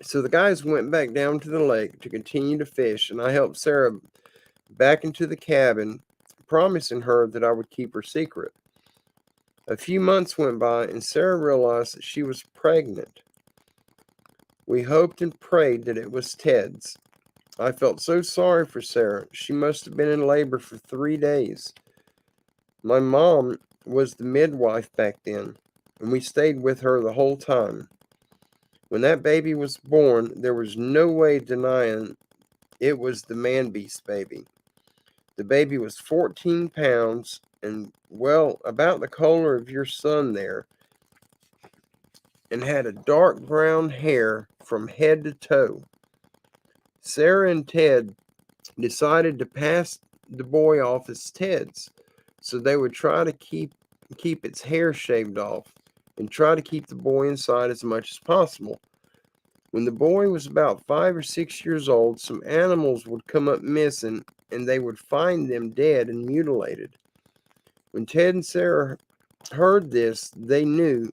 [SPEAKER 1] So the guys went back down to the lake to continue to fish, and I helped Sarah back into the cabin, promising her that I would keep her secret. A few months went by, and Sarah realized that she was pregnant. We hoped and prayed that it was Ted's. I felt so sorry for Sarah. She must have been in labor for 3 days. My mom was the midwife back then, and we stayed with her the whole time. When that baby was born, there was no way denying it was the man beast baby. The baby was 14 pounds and, well, about the color of your son there, and had a dark brown hair from head to toe. Sarah and Ted decided to pass the boy off as Ted's, so they would try to keep its hair shaved off and try to keep the boy inside as much as possible. When the boy was about 5 or 6 years old, some animals would come up missing, and they would find them dead and mutilated. When Ted and Sarah heard this, they knew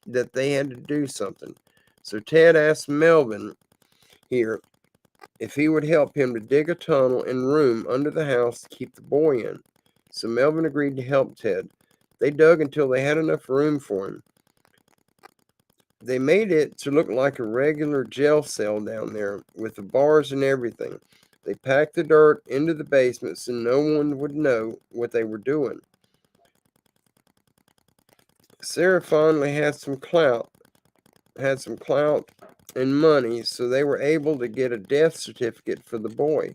[SPEAKER 1] that they had to do something. So Ted asked Melvin here if he would help him to dig a tunnel and room under the house to keep the boy in. So Melvin agreed to help Ted. They dug until they had enough room for him. They made it to look like a regular jail cell down there with the bars and everything. They packed the dirt into the basement so no one would know what they were doing. Sarah finally had some clout and money, so they were able to get a death certificate for the boy.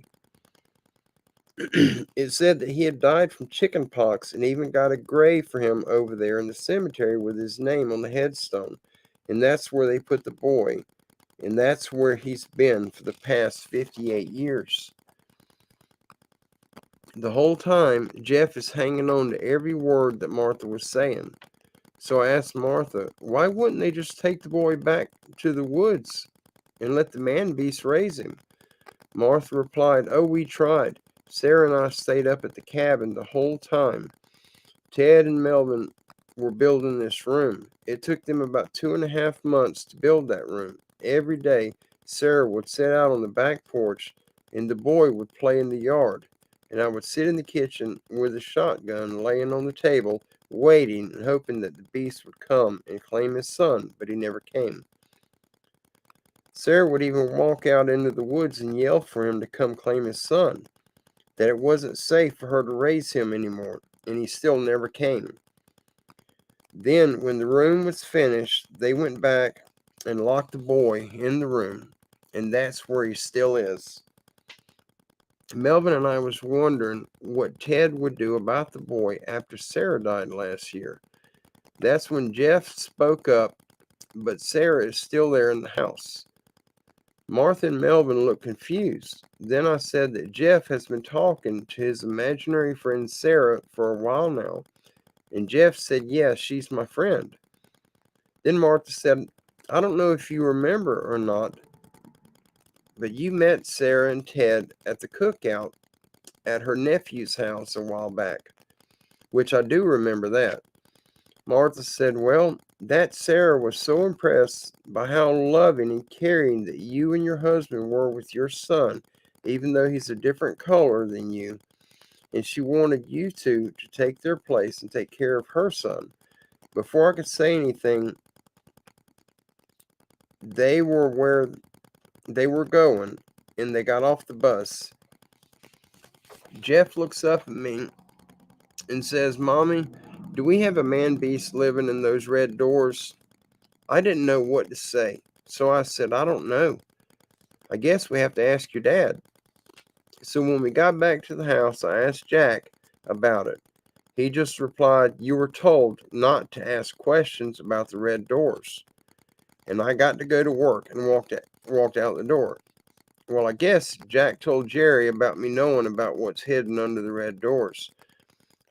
[SPEAKER 1] It said that he had died from chicken pox, and even got a grave for him over there in the cemetery with his name on the headstone. And that's where they put the boy. And that's where he's been for the past 58 years. The whole time, Jeff is hanging on to every word that Martha was saying. So I asked Martha, why wouldn't they just take the boy back to the woods and let the man beast raise him? Martha replied, oh, we tried. Sarah and I stayed up at the cabin the whole time. Ted and Melvin were building this room. It took them about 2.5 months to build that room. Every day, Sarah would sit out on the back porch, and the boy would play in the yard. And I would sit in the kitchen with a shotgun laying on the table, waiting and hoping that the beast would come and claim his son, but he never came. Sarah would even walk out into the woods and yell for him to come claim his son, that it wasn't safe for her to raise him anymore, and he still never came. Then, when the room was finished, they went back and locked the boy in the room, and that's where he still is. Melvin and I was wondering what Ted would do about the boy after Sarah died last year. That's when Jeff spoke up, but Sarah is still there in the house. Martha and Melvin looked confused. Then I said that Jeff has been talking to his imaginary friend Sarah for a while now, And Jeff said, "Yes, she's my friend." Then Martha said, "I don't know if you remember or not, but you met Sarah and Ted at the cookout at her nephew's house a while back," which I do remember that. Martha said, "Well, that Sarah was so impressed by how loving and caring that you and your husband were with your son, even though he's a different color than you, and she wanted you two to take their place and take care of her son." Before I could say anything, they were where they were going, and they got off the bus. Jeff looks up at me and says, "Mommy, do we have a man beast living in those red doors?" I didn't know what to say, so I said, "I don't know. I guess we have to ask your dad." So when we got back to the house, I asked Jack about it. He just replied, "You were told not to ask questions about the red doors." And I got to go to work and walked out the door. Well, I guess Jack told Jerry about me knowing about what's hidden under the red doors.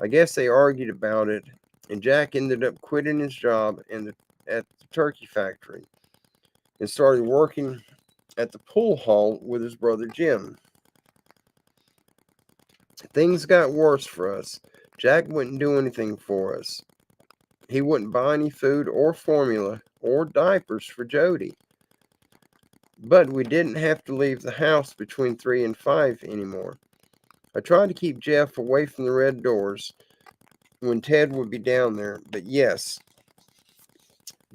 [SPEAKER 1] I guess they argued about it, and Jack ended up quitting his job at the turkey factory and started working at the pool hall with his brother Jim. Things got worse for us. Jack wouldn't do anything for us. He wouldn't buy any food or formula or diapers for Jody. But we didn't have to leave the house between 3 and 5 anymore. I tried to keep Jeff away from the red doors when Ted would be down there, but yes,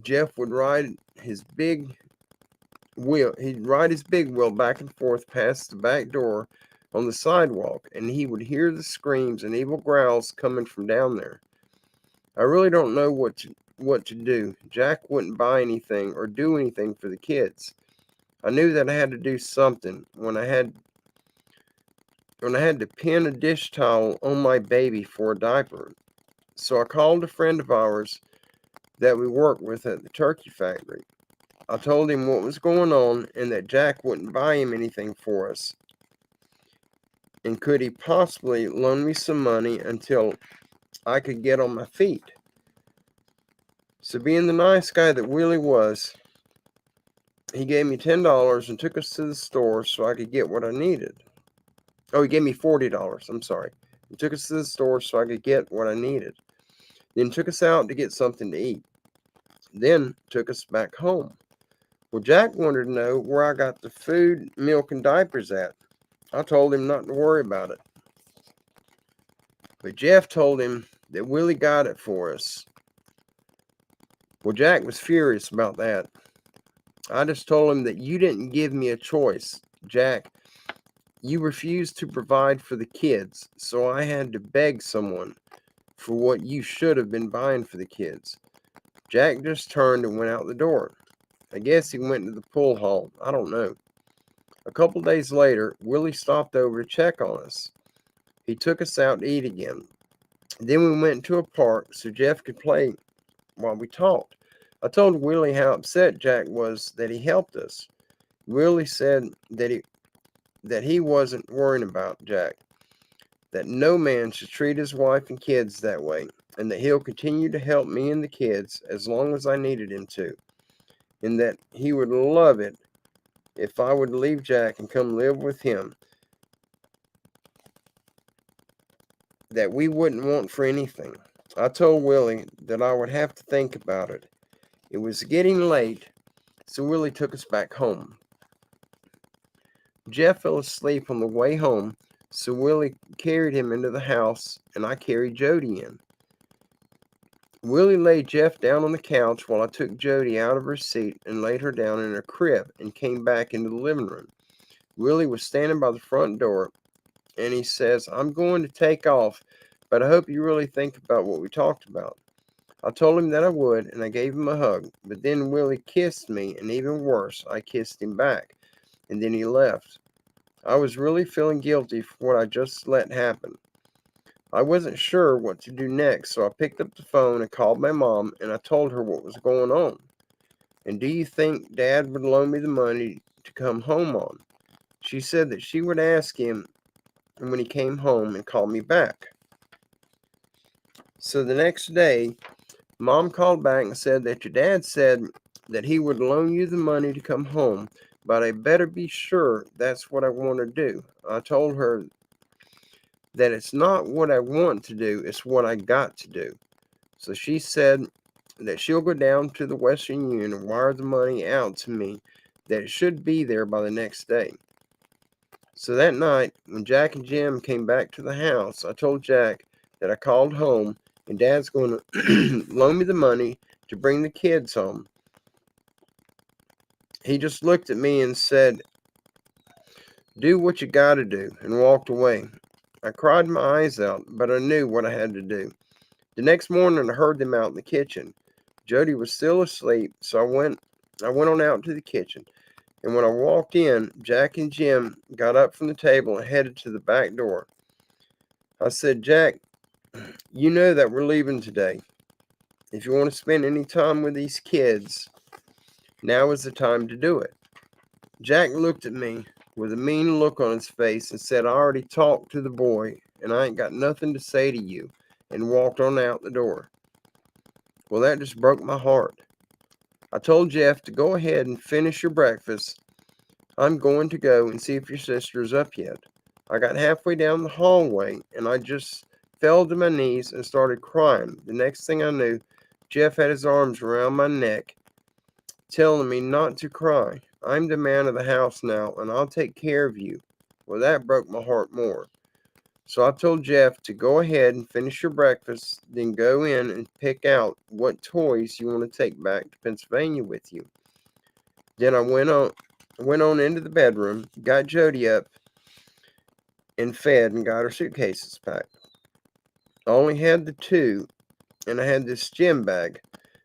[SPEAKER 1] Jeff would ride his big he'd ride his big wheel back and forth past the back door on the sidewalk, and he would hear the screams and evil growls coming from down there. I really don't know what to do. Jack wouldn't buy anything or do anything for the kids. I knew that I had to do something when I had to pin a dish towel on my baby for a diaper. So I called a friend of ours that we worked with at the turkey factory. I told him what was going on and that Jack wouldn't buy him anything for us. And could he possibly loan me some money until I could get on my feet? So, being the nice guy that Willie was, he gave me $10 and took us to the store so I could get what I needed. Oh, he gave me $40. I'm sorry. He took us to the store so I could get what I needed. Then took us out to get something to eat. Then took us back home. Well, Jack wanted to know where I got the food, milk, and diapers at. I told him not to worry about it. But Jeff told him that Willie got it for us. Well, Jack was furious about that. I just told him that you didn't give me a choice, Jack. You refused to provide for the kids, so I had to beg someone for what you should have been buying for the kids. Jack just turned and went out the door. I guess he went to the pool hall. I don't know. A couple days later, Willie stopped over to check on us. He took us out to eat again. Then we went to a park so Jeff could play while we talked. I told Willie how upset Jack was that he helped us. Willie said that he wasn't worrying about Jack, that no man should treat his wife and kids that way, and that he'll continue to help me and the kids as long as I needed him to, and that he would love it if I would leave Jack and come live with him, that we wouldn't want for anything. I told Willie that I would have to think about it. It was getting late, so Willie took us back home. Jeff fell asleep on the way home, so Willie carried him into the house, and I carried Jody in. Willie laid Jeff down on the couch while I took Jody out of her seat and laid her down in a crib and came back into the living room. Willie was standing by the front door, and he says, "I'm going to take off, but I hope you really think about what we talked about." I told him that I would, and I gave him a hug, but then Willie kissed me, and even worse, I kissed him back, and then he left. I was really feeling guilty for what I just let happen. I wasn't sure what to do next, so I picked up the phone and called my mom, and I told her what was going on. And do you think Dad would loan me the money to come home on? She said that she would ask him when he came home and call me back. So the next day, Mom called back and said that your dad said that he would loan you the money to come home, but I better be sure that's what I want to do. I told her that it's not what I want to do, it's what I got to do. So she said that she'll go down to the Western Union and wire the money out to me, that it should be there by the next day. So that night, when Jack and Jim came back to the house, I told Jack that I called home and Dad's going to loan me the money to bring the kids home. He just looked at me and said, "Do what you gotta do," and walked away. I cried my eyes out, but I knew what I had to do. The next morning, I heard them out in the kitchen. Jody was still asleep, so I went on out to the kitchen. And when I walked in, Jack and Jim got up from the table and headed to the back door. I said, "Jack, you know that we're leaving today. If you want to spend any time with these kids, now is the time to do it." Jack looked at me with a mean look on his face and said, "I already talked to the boy, and I ain't got nothing to say to you," and walked on out the door. Well, that just broke my heart. I told Jeff to go ahead and finish your breakfast. I'm going to go and see if your sister is up yet. I got halfway down the hallway and I just fell to my knees and started crying. The next thing I knew, Jeff had his arms around my neck, telling me not to cry. I'm the man of the house now and I'll take care of you. Well, that broke my heart more. So I told Jeff to go ahead and finish your breakfast, then go in and pick out what toys you want to take back to Pennsylvania with you. Then I went on into the bedroom, got Jody up and fed and got her suitcases packed. I only had the two, and I had this gym bag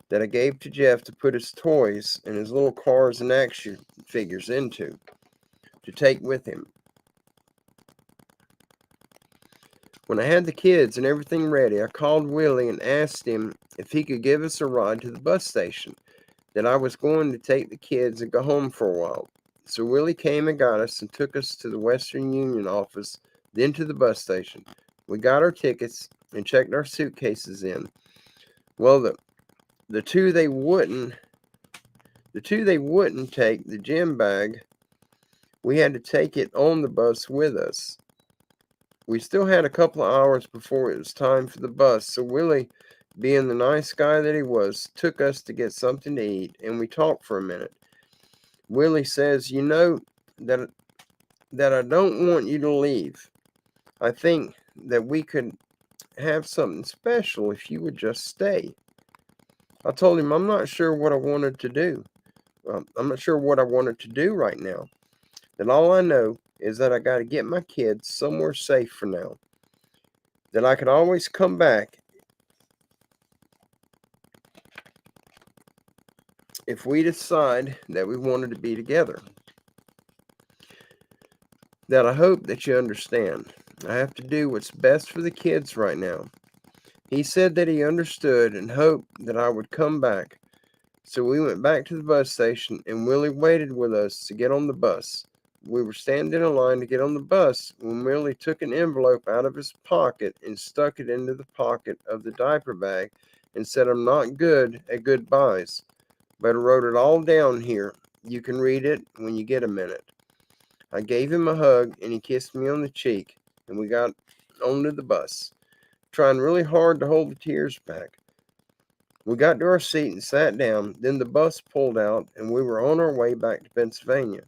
[SPEAKER 1] that I gave to Jeff to put his toys and his little cars and action figures into to take with him. When I had the kids and everything ready, I called Willie and asked him if he could give us a ride to the bus station, that I was going to take the kids and go home for a while. So Willie came and got us and took us to the Western Union office, then to the bus station. We got our tickets and checked our suitcases in. Well, the two they wouldn't take, the gym bag, we had to take it on the bus with us. We still had a couple of hours before it was time for the bus, so Willie, being the nice guy that he was, took us to get something to eat, and we talked for a minute. Willie says, "You know that I don't want you to leave. I think that we could have something special if you would just stay." I told him I'm not sure what I wanted to do. I'm not sure what I wanted to do right now. That all I know is that I got to get my kids somewhere safe for now. That I could always come back if we decide that we wanted to be together. That I hope that you understand. I have to do what's best for the kids right now. He said that he understood and hoped that I would come back. So we went back to the bus station and Willie waited with us to get on the bus. We were standing in line to get on the bus when Willie took an envelope out of his pocket and stuck it into the pocket of the diaper bag and said, "I'm not good at goodbyes, but I wrote it all down here. You can read it when you get a minute." I gave him a hug and he kissed me on the cheek and we got onto the bus, trying really hard to hold the tears back. We got to our seat and sat down, then the bus pulled out and we were on our way back to Pennsylvania.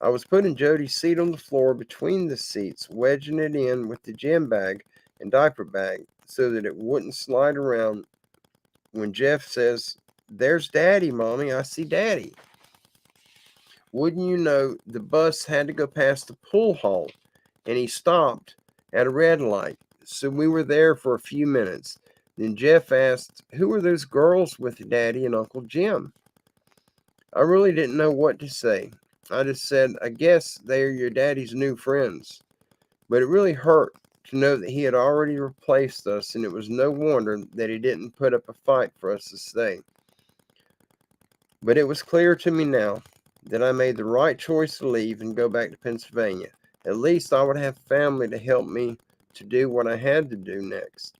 [SPEAKER 1] I was putting Jody's seat on the floor between the seats, wedging it in with the gym bag and diaper bag so that it wouldn't slide around when Jeff says, "There's Daddy, Mommy. I see Daddy." Wouldn't you know, the bus had to go past the pool hall and he stopped at a red light. So we were there for a few minutes. Then Jeff asked, "Who are those girls with Daddy and Uncle Jim?" I really didn't know what to say. I just said, "I guess they are your daddy's new friends." But it really hurt to know that he had already replaced us, and it was no wonder that he didn't put up a fight for us to stay. But it was clear to me now that I made the right choice to leave and go back to Pennsylvania. At least I would have family to help me to do what I had to do next.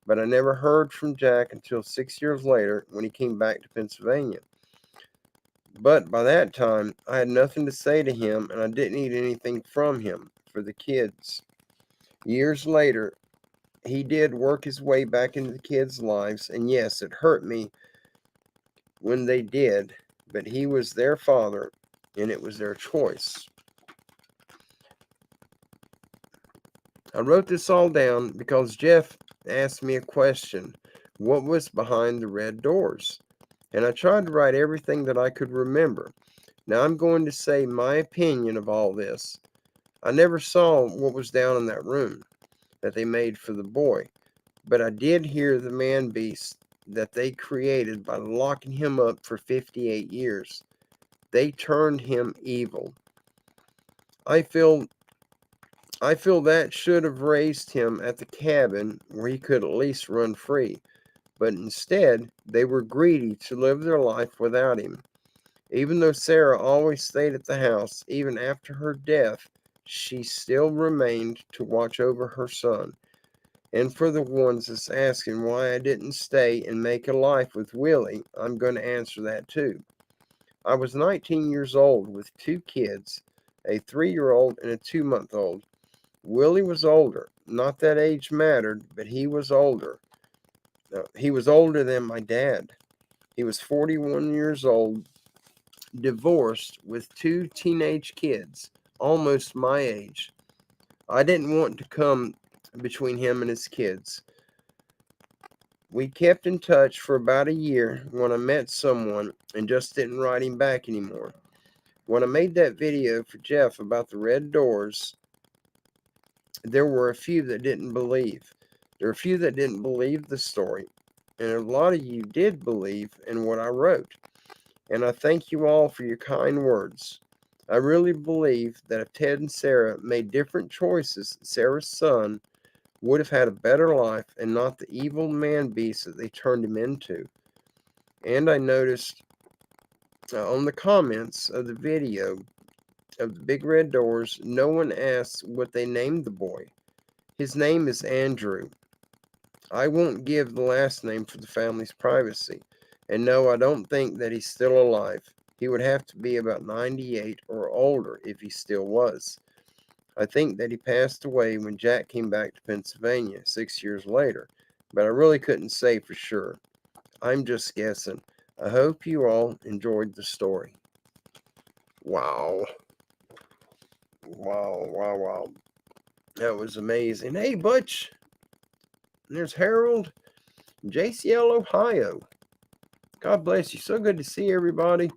[SPEAKER 1] but I never heard from Jack until 6 years later when he came back to Pennsylvania. But by that time, I had nothing to say to him, and I didn't need anything from him for the kids. Years later, he did work his way back into the kids' lives, and yes, it hurt me when they did, but he was their father, and it was their choice. I wrote this all down because Jeff asked me a question: what was behind the red doors? And I tried to write everything that I could remember. Now I'm going to say my opinion of all this. I never saw what was down in that room that they made for the boy, but I did hear the man beast that they created by locking him up for 58 years. They turned him evil. I feel that should have raised him at the cabin where he could at least run free, but instead they were greedy to live their life without him. Even though Sarah always stayed at the house, even after her death, she still remained to watch over her son. And for the ones that's asking why I didn't stay and make a life with Willie, I'm going to answer that too. I was 19 years old with two kids, a 3-year-old and a 2-month-old. Willie was older. Not that age mattered, but he was older. He was older than my dad. He was 41 years old, divorced with two teenage kids, almost my age. I didn't want to come between him and his kids. We kept in touch for about a year when I met someone and just didn't write him back anymore. When I made that video for Jeff about the red doors, there were a few that didn't believe. There were a few that didn't believe the story, and a lot of you did believe in what I wrote. And I thank you all for your kind words. I really believe that if Ted and Sarah made different choices, Sarah's son would have had a better life and not the evil man beast that they turned him into. And I noticed on the comments of the video of the big red doors, no one asked what they named the boy. His name is Andrew. I won't give the last name for the family's privacy. And no, I don't think that he's still alive. He would have to be about 98 or older if he still was. I think that he passed away when Jack came back to Pennsylvania 6 years later, but I really couldn't say for sure. I'm just guessing. I hope you all enjoyed the story. Wow. Wow, wow, wow. That was amazing. Hey, Butch. There's Harold, JCL, Ohio. God bless you. So good to see everybody.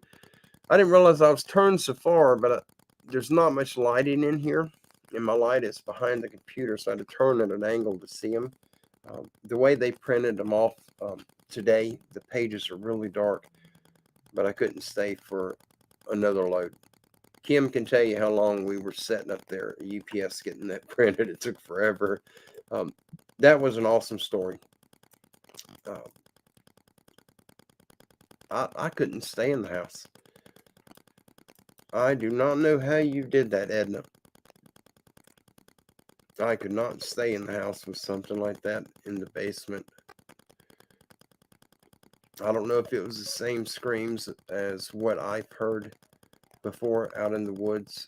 [SPEAKER 1] I didn't realize I was turned so far, but there's not much lighting in here. And my light is behind the computer, so I had to turn at an angle to see them. The way they printed them off today, the pages are really dark, but I couldn't stay for another load. Kim can tell you how long we were setting up there at UPS getting that printed. It took forever. That was an awesome story. I couldn't stay in the house. I do not know how you did that, Edna. I could not stay in the house with something like that in the basement. I don't know if it was the same screams as what I've heard before out in the woods,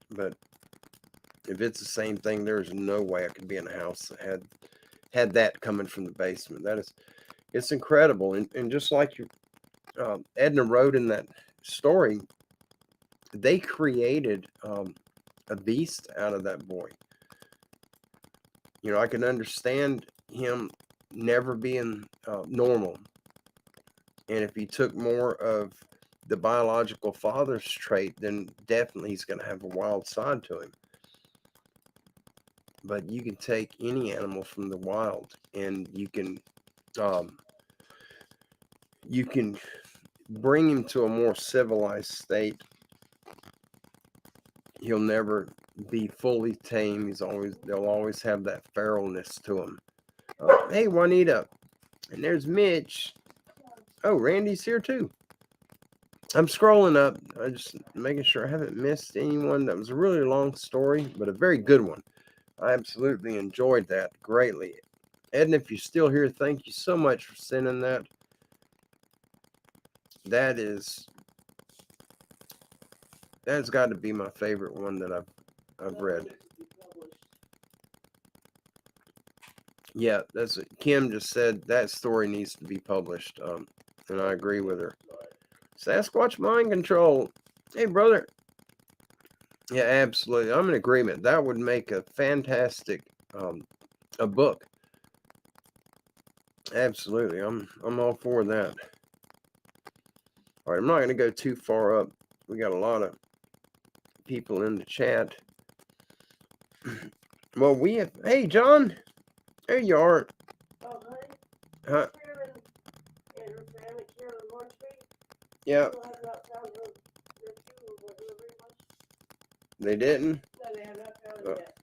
[SPEAKER 1] but if it's the same thing, there's no way I could be in a house that had that coming from the basement. It's incredible, and just like Edna wrote in that story, they created a beast out of that boy. You know, I can understand him never being normal. And if he took more of the biological father's trait, then definitely he's going to have a wild side to him. But you can take any animal from the wild, and you can bring him to a more civilized state. He'll never be fully tame. They'll always have that feralness to him. Hey, Juanita, and there's Mitch. Oh, Randy's here too. I'm scrolling up. I'm just making sure I haven't missed anyone. That was a really long story, but a very good one. I absolutely enjoyed that greatly. Edna, if you're still here, thank you so much for sending that. That's got to be my favorite one that I've read. Yeah, that's what Kim just said. That story needs to be published. And I agree with her. Sasquatch mind control. Hey, brother. Yeah, absolutely. I'm in agreement. That would make a fantastic a book. Absolutely. I'm all for that. All right, I'm not going to go too far up. We got a lot of people in the chat. Well, we have. Hey, John. There you are.
[SPEAKER 2] Oh, honey?
[SPEAKER 1] Huh?
[SPEAKER 2] Carolyn and her family, Carolyn Hornsby,
[SPEAKER 1] Yeah,
[SPEAKER 2] still have not found their two, whoever it was.
[SPEAKER 1] they didn't.
[SPEAKER 2] No, they have not found
[SPEAKER 1] Oh.
[SPEAKER 2] it yet.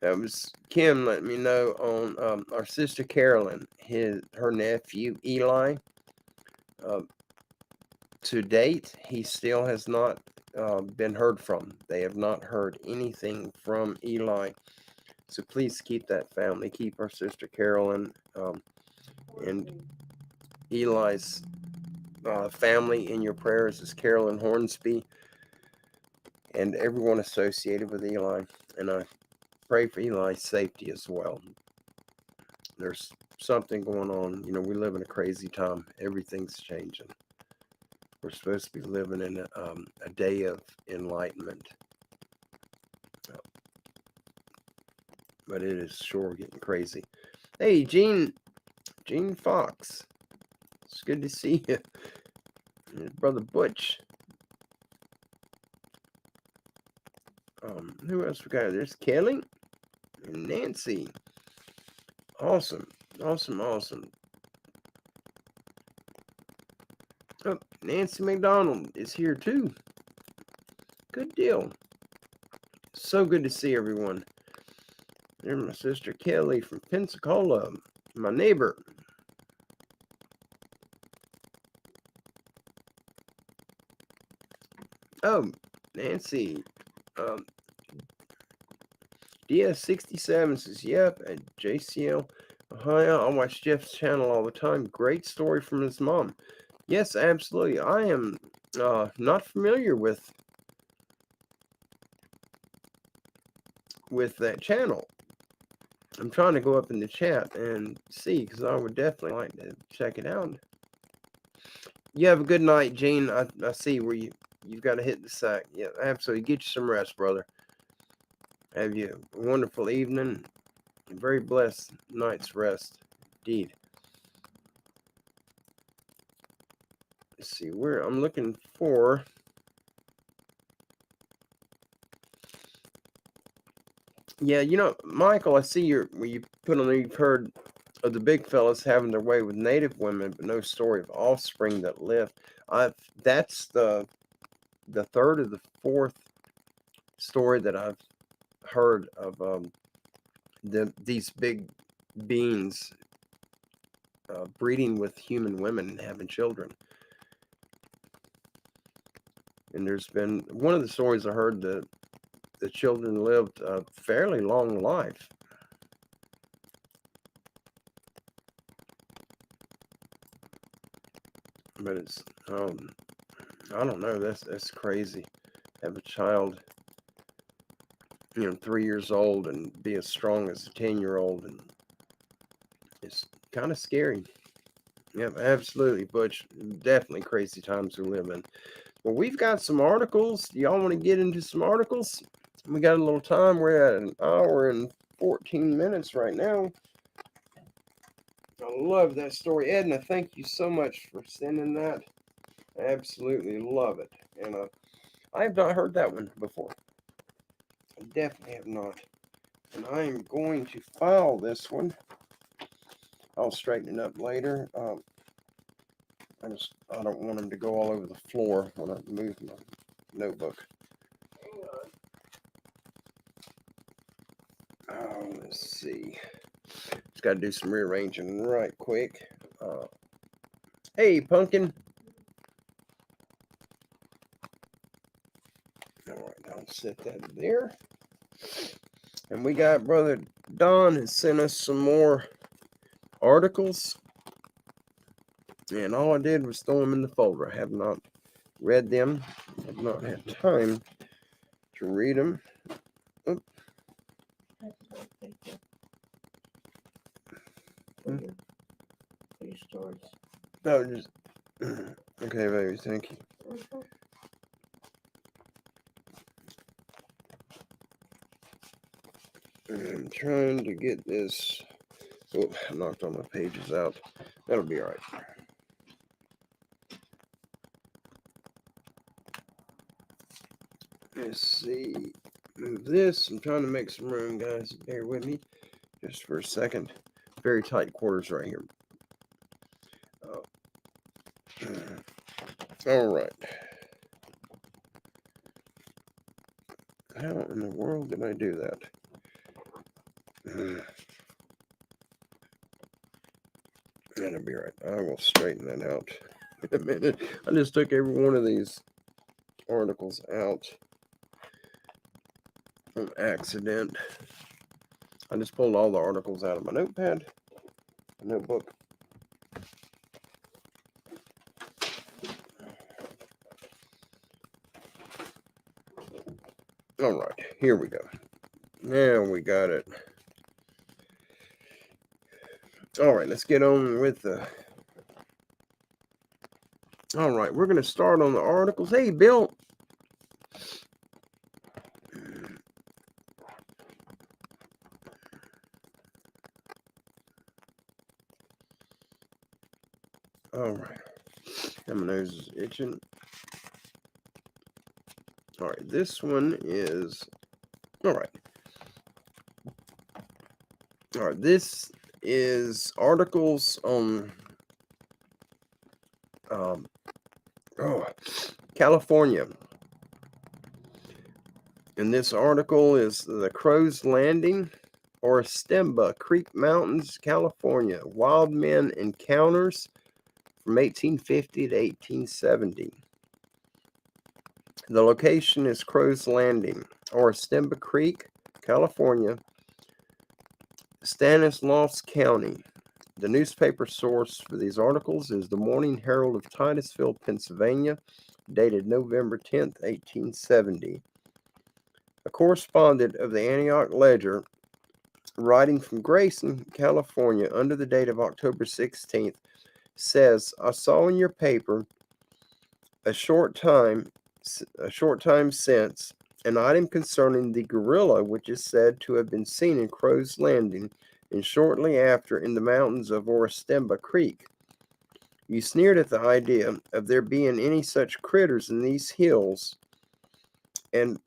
[SPEAKER 1] That was Kim letting me know on our sister Carolyn, her nephew Eli. To date, he still has not been heard from. They have not heard anything from Eli. So please keep that family, keep our sister Carolyn and Eli's family in your prayers. As Carolyn Hornsby and everyone associated with Eli. And I pray for Eli's safety as well. There's something going on. You know, we live in a crazy time. Everything's changing. We're supposed to be living in a day of enlightenment. But it is sure getting crazy. Hey, Gene Fox. It's good to see you. And Brother Butch. Who else we got? There's Kelly and Nancy. Awesome. Awesome. Oh, Nancy McDonald is here too. Good deal. So good to see everyone. There's my sister Kelly from Pensacola, my neighbor. Oh, Nancy. DS67 says, yep, at JCL, Ohio. I watch Jeff's channel all the time. Great story from his mom. Yes, absolutely. I am not familiar with that channel. I'm trying to go up in the chat and see, because I would definitely like to check it out. You have a good night, Gene. I see where you've got to hit the sack. Yeah, absolutely. Get you some rest, brother. Have you a wonderful evening. A very blessed night's rest. Indeed. Let's see where I'm looking for. Yeah, you know, Michael, I see where you put on there, you've heard of the big fellas having their way with native women, but no story of offspring that lived. That's the third or the fourth story that I've heard of these big beings breeding with human women and having children. And there's been one of the stories I heard that the children lived a fairly long life. But it's I don't know, that's crazy. Have a child, 3 years old and be as strong as a 10-year-old, and it's kind of scary. Yep, absolutely, Butch. Definitely crazy times we live in. Well, we've got some articles. Y'all want to get into some articles? We got a little time. We're at an hour and 14 minutes right now. I love that story. Edna, thank you so much for sending that. I absolutely love it. And I have not heard that one before. I definitely have not. And I am going to file this one. I'll straighten it up later. I don't want them to go all over the floor when I move my notebook. Let's see. Just got to do some rearranging right quick. Hey, Pumpkin. All right, I'll set that there. And we got Brother Don has sent us some more articles, and all I did was throw them in the folder. I have not read them. I have not had time to read them.
[SPEAKER 2] That's good. Thank you. For your stories.
[SPEAKER 1] No, just okay, baby. Thank you.
[SPEAKER 2] Mhm.
[SPEAKER 1] I'm trying to get this. Oh, I knocked all my pages out. That'll be all right. Let's see. Move this. I'm trying to make some room, guys. Bear with me just for a second. Very tight quarters right here. All right. How in the world did I do that? That'll be right. I will straighten that out in a minute. I just took every one of these articles out on accident. I just pulled all the articles out of my notepad, my notebook. All right, here we go. Now we got it. All right, let's get on with the. All right, we're going to start on the articles. Hey, Bill. All right, my nose is itching. All right, this one is. All right. All right, this is articles on California. And this article is the Crow's Landing or Stemba Creek Mountains, California. Wild men encounters from 1850 to 1870. The location is Crow's Landing or Stemba Creek, California, Stanislaus County. The newspaper source for these articles is the Morning Herald of Titusville, Pennsylvania, dated November 10th, 1870. A correspondent of the Antioch Ledger, writing from Grayson, California, under the date of October 16th, says, I saw in your paper a short time since an item concerning the gorilla which is said to have been seen in Crow's Landing and shortly after in the mountains of Orastemba Creek. You sneered at the idea of there being any such critters in these hills, and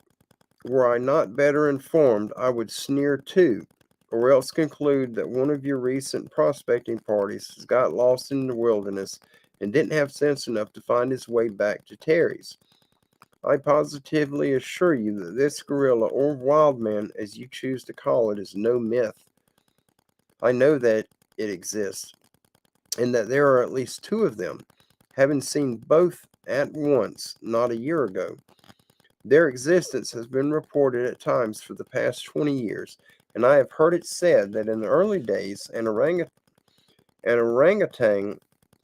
[SPEAKER 1] were I not better informed, I would sneer too, or else conclude that one of your recent prospecting parties has got lost in the wilderness and didn't have sense enough to find his way back to Terry's. I positively assure you that this gorilla, or wild man, as you choose to call it, is no myth. I know that it exists, and that there are at least two of them, having seen both at once not a year ago. Their existence has been reported at times for the past 20 years, and I have heard it said that in the early days an orangutan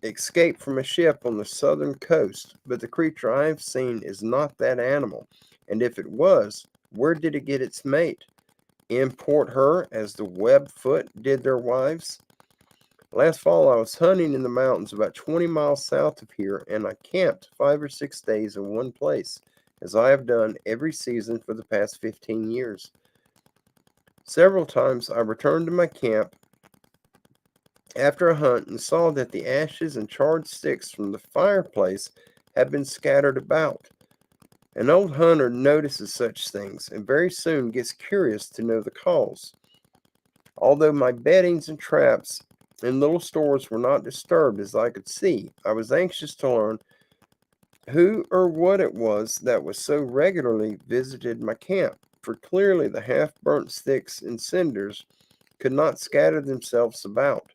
[SPEAKER 1] escaped from a ship on the southern coast, but the creature I have seen is not that animal, and if it was, where did it get its mate? Import her as the webfoot did their wives? Last fall I was hunting in the mountains about 20 miles south of here, and I camped 5 or 6 days in one place, as I have done every season for the past 15 years. Several times I returned to my camp after a hunt and saw that the ashes and charred sticks from the fireplace had been scattered about. An old hunter notices such things and very soon gets curious to know the cause. Although my beddings and traps and little stores were not disturbed as I could see, I was anxious to learn who or what it was that was so regularly visited my camp, for clearly the half-burnt sticks and cinders could not scatter themselves about.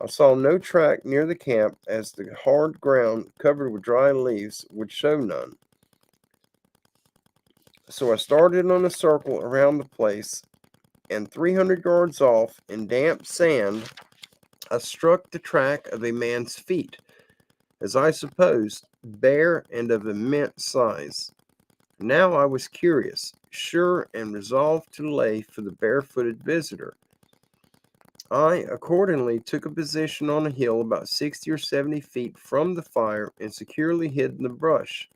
[SPEAKER 1] I saw no track near the camp, as the hard ground covered with dry leaves would show none. So I started on a circle around the place, and 300 yards off in damp sand, I struck the track of a man's feet, as I supposed, bare and of immense size. Now I was curious, sure, and resolved to lay for the barefooted visitor. I accordingly took a position on a hill about 60 or 70 feet from the fire and securely hid in the brush.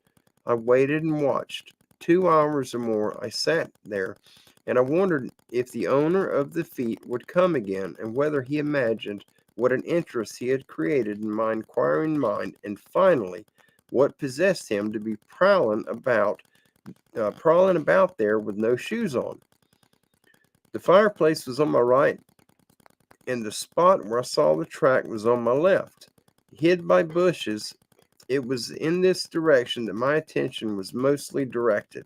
[SPEAKER 1] I waited and watched. 2 hours or more I sat there, and I wondered if the owner of the feet would come again, and whether he imagined what an interest he had created in my inquiring mind, and finally, what possessed him to be prowling about there with no shoes on. The fireplace was on my right, and the spot where I saw the track was on my left. Hid by bushes, it was in this direction that my attention was mostly directed,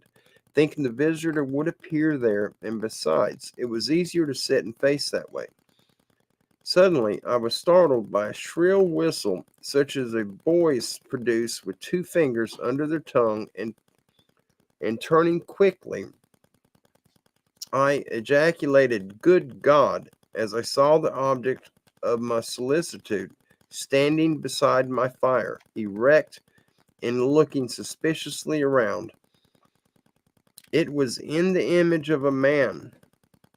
[SPEAKER 1] thinking the visitor would appear there, and besides, it was easier to sit and face that way. Suddenly, I was startled by a shrill whistle, such as a boys produce with 2 fingers under their tongue, and turning quickly, I ejaculated, "Good God!" as I saw the object of my solicitude standing beside my fire, erect and looking suspiciously around. It was in the image of a man,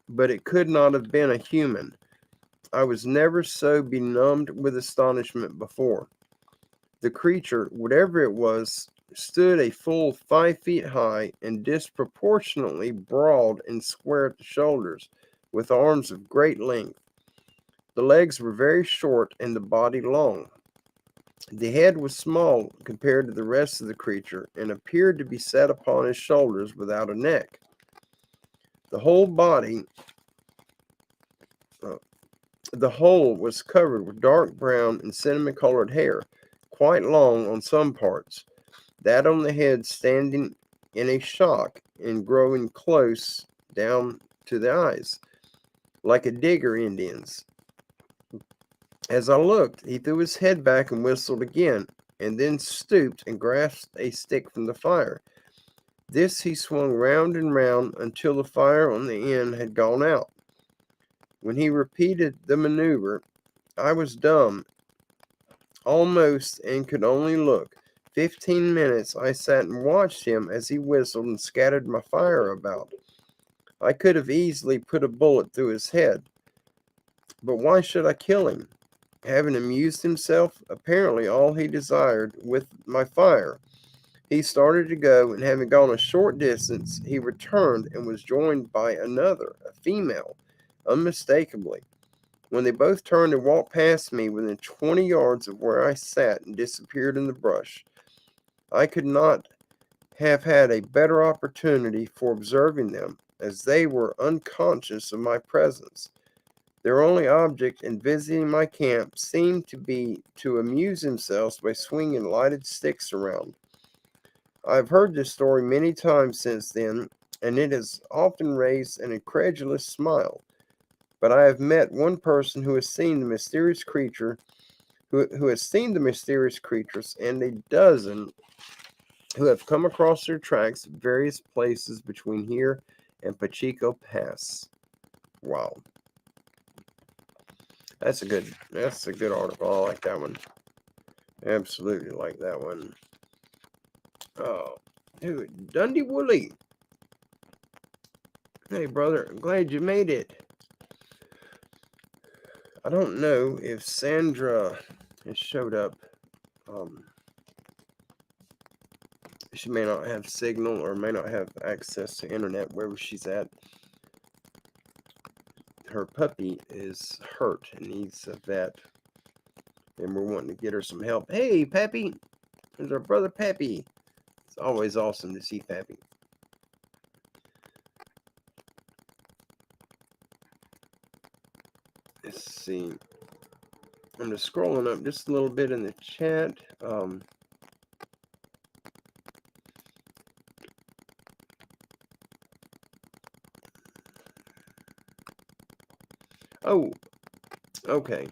[SPEAKER 1] but it could not have been a human. I was never so benumbed with astonishment before. The creature, whatever it was, stood a full 5 feet high and disproportionately broad and square at the shoulders, with arms of great length. The legs were very short and the body long. The head was small compared to the rest of the creature, and appeared to be set upon his shoulders without a neck. The whole body, uh, the whole was covered with dark brown and cinnamon-colored hair, quite long on some parts, that on the head standing in a shock and growing close down to the eyes, like a Digger Indian's. As I looked, he threw his head back and whistled again, and then stooped and grasped a stick from the fire. This he swung round and round until the fire on the end had gone out. When he repeated the maneuver, I was dumb almost and could only look. 15 minutes I sat and watched him as he whistled and scattered my fire about. I could have easily put a bullet through his head, but why should I kill him? Having amused himself, apparently all he desired, with my fire, he started to go, and having gone a short distance, he returned and was joined by another, a female, unmistakably. When they both turned and walked past me within 20 yards of where I sat and disappeared in the brush, I could not have had a better opportunity for observing them, as they were unconscious of my presence. Their only object in visiting my camp seemed to be to amuse themselves by swinging lighted sticks around. I have heard this story many times since then, and it has often raised an incredulous smile. But I have met one person who has seen the mysterious creature, who has seen the mysterious creatures, and a dozen who have come across their tracks at various places between here and Pacheco Pass. Wow. That's a good article. I like that one. Absolutely like that one. Oh, dude, Dundee Woolley. Hey, brother, I'm glad you made it. I don't know if Sandra has showed up. She may not have signal or may not have access to internet wherever she's at. Her puppy is hurt and needs a vet, and we're wanting to get her some help. Hey, Pappy! There's our brother Pappy. It's always awesome to see Pappy. Let's see. I'm just scrolling up just a little bit in the chat. Oh, okay.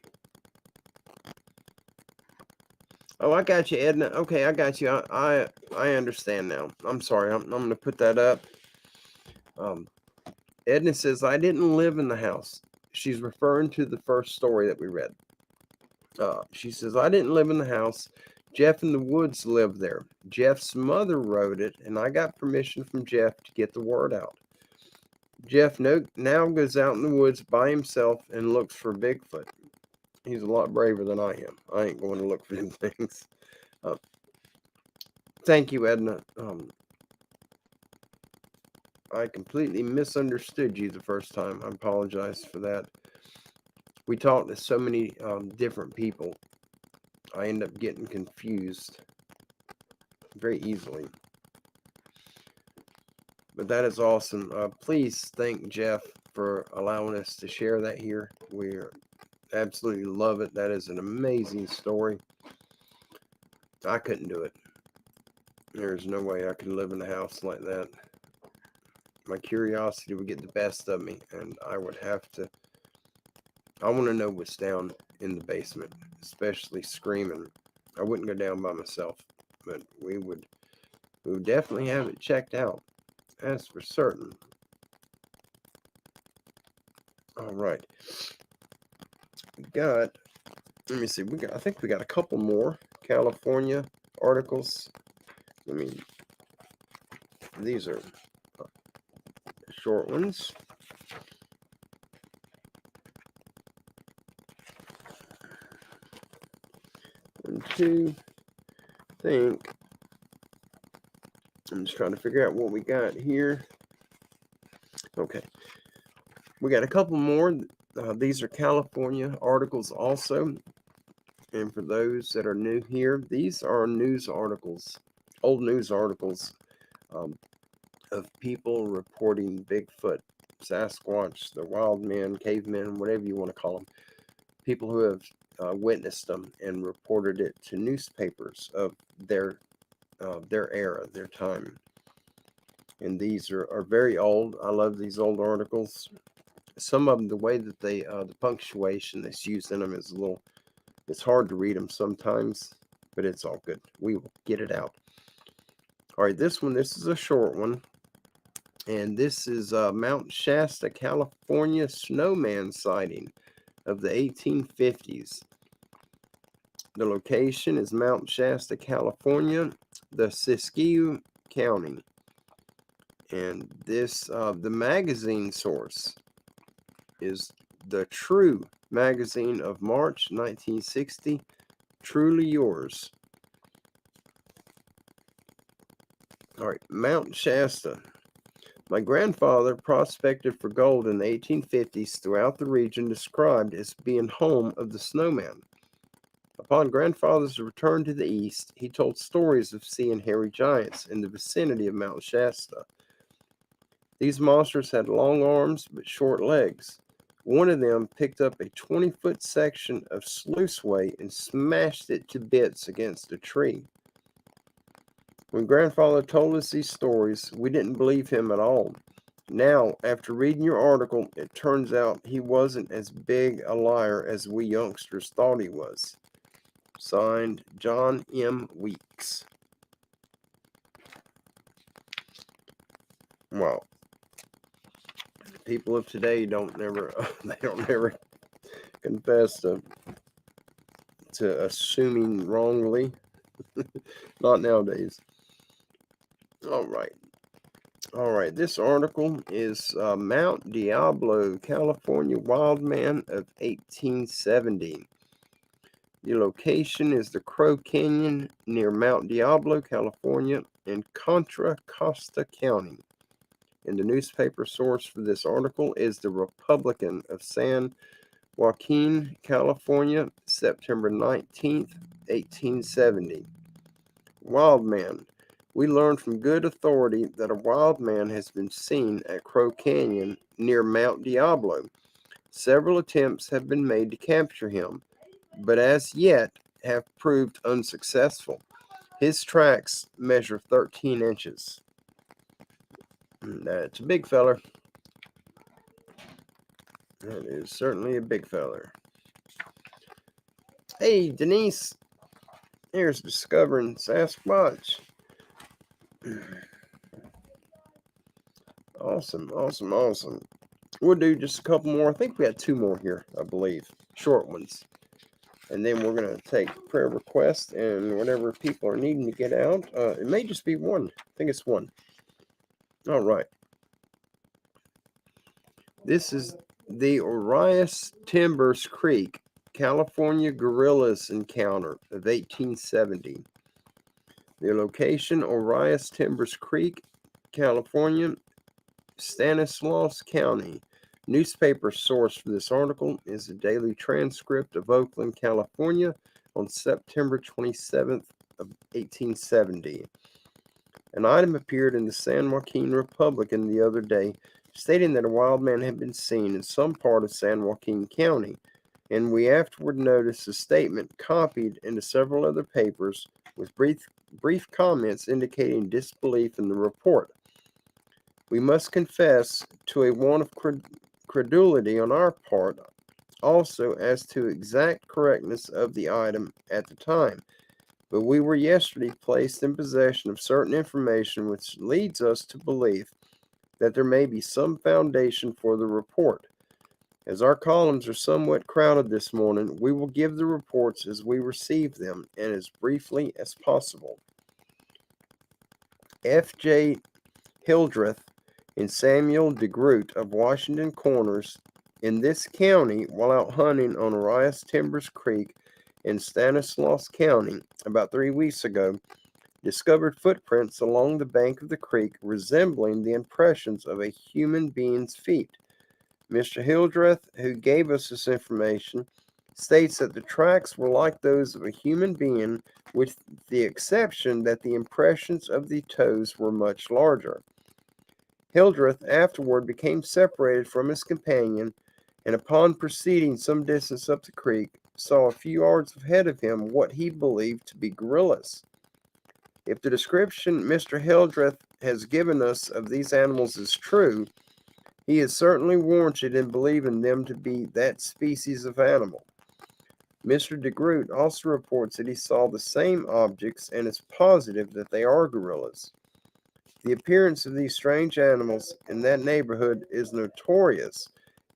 [SPEAKER 1] Oh, I got you, Edna. Okay, I got you. I understand now. I'm sorry. I'm going to put that up. Edna says, I didn't live in the house. She's referring to the first story that we read. She says, I didn't live in the house. Jeff in the woods lived there. Jeff's mother wrote it, and I got permission from Jeff to get the word out. Jeff now goes out in the woods by himself and looks for Bigfoot. He's a lot braver than I am. I ain't going to look for them things. Thank you, Edna. I completely misunderstood you the first time. I apologize for that. We talked to so many different people. I end up getting confused very easily. But that is awesome. Please thank Jeff for allowing us to share that here. We absolutely love it. That is an amazing story. I couldn't do it. There's no way I could live in a house like that. My curiosity would get the best of me, and I would have to. I want to know what's down in the basement, especially screaming. I wouldn't go down by myself, but we would definitely have it checked out. That's for certain. All right. Let me see, I think we got a couple more California articles. These are short ones. One, two, think. I'm just trying to figure out what we got here. Okay. We got a couple more. These are California articles also. And for those that are new here, these are news articles, old news articles of people reporting Bigfoot, Sasquatch, the wild men, cavemen, whatever you want to call them. People who have witnessed them and reported it to newspapers of their era, their time. And these are very old. I love these old articles. Some of them, the way that they, the punctuation that's used in them is it's hard to read them sometimes, but it's all good. We will get it out. All right, this is a short one. And this is Mount Shasta, California snowman sighting of the 1850s. The location is Mount Shasta, California, the Siskiyou County. And this, the magazine source is the True magazine of March 1960, Truly Yours. All right, Mount Shasta. My grandfather prospected for gold in the 1850s throughout the region described as being home of the snowman. Upon grandfather's return to the east, he told stories of seeing hairy giants in the vicinity of Mount Shasta. These monsters had long arms but short legs. One of them picked up a 20-foot section of sluiceway and smashed it to bits against a tree. When grandfather told us these stories, we didn't believe him at all. Now, after reading your article, it turns out he wasn't as big a liar as we youngsters thought he was. Signed, John M. Weeks. Wow. People of today don't never confess to assuming wrongly. Not nowadays. All right. This article is Mount Diablo, California wild man of 1870. The location is the Crow Canyon near Mount Diablo, California, in Contra Costa County. And the newspaper source for this article is the Republican of San Joaquin, California, September 19th, 1870. Wild man. We learned from good authority that a wild man has been seen at Crow Canyon near Mount Diablo. Several attempts have been made to capture him, but as yet have proved unsuccessful. His tracks measure 13 inches. That's a big feller. That is certainly a big feller. Hey, Denise. Here's Discovering Sasquatch. Awesome. We'll do just a couple more. I think we had two more here, I believe. Short ones. And then we're going to take prayer requests and whatever people are needing to get out. It may just be one. I think it's one. All right. This is the Orias Timbers Creek, California guerrillas encounter of 1870. The location, Orias Timbers Creek, California, Stanislaus County. Newspaper source for this article is the Daily Transcript of Oakland, California on September 27th of 1870. An item appeared in the San Joaquin Republican the other day stating that a wild man had been seen in some part of San Joaquin County, and we afterward noticed a statement copied into several other papers with brief comments indicating disbelief in the report. We must confess to a want of credulity on our part also as to exact correctness of the item at the time, but we were yesterday placed in possession of certain information which leads us to believe that there may be some foundation for the report. As our columns are somewhat crowded this morning, we will give the reports as we receive them and as briefly as possible. F.J. Hildreth and Samuel DeGroot of Washington Corners in this county while out hunting on Orias Timbers Creek in Stanislaus County about 3 weeks ago discovered footprints along the bank of the creek resembling the impressions of a human being's feet. Mr. Hildreth, who gave us this information, states that the tracks were like those of a human being with the exception that the impressions of the toes were much larger. Hildreth afterward became separated from his companion, and upon proceeding some distance up the creek, saw a few yards ahead of him what he believed to be gorillas. If the description Mr. Hildreth has given us of these animals is true, he is certainly warranted in believing them to be that species of animal. Mr. DeGroot also reports that he saw the same objects and is positive that they are gorillas. The appearance of these strange animals in that neighborhood is notorious,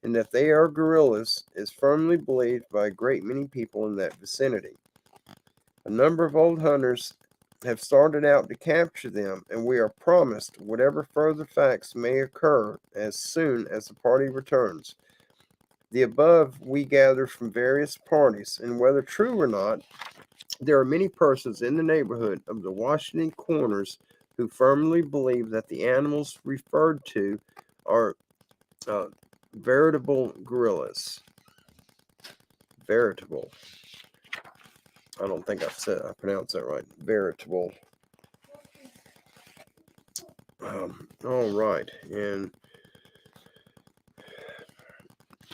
[SPEAKER 1] and that they are gorillas is firmly believed by a great many people in that vicinity. A number of old hunters have started out to capture them, and we are promised whatever further facts may occur as soon as the party returns. The above we gather from various parties, and whether true or not, there are many persons in the neighborhood of the Washington Corners who firmly believe that the animals referred to are veritable gorillas. Veritable. I don't think I pronounced that right. Veritable. All right, and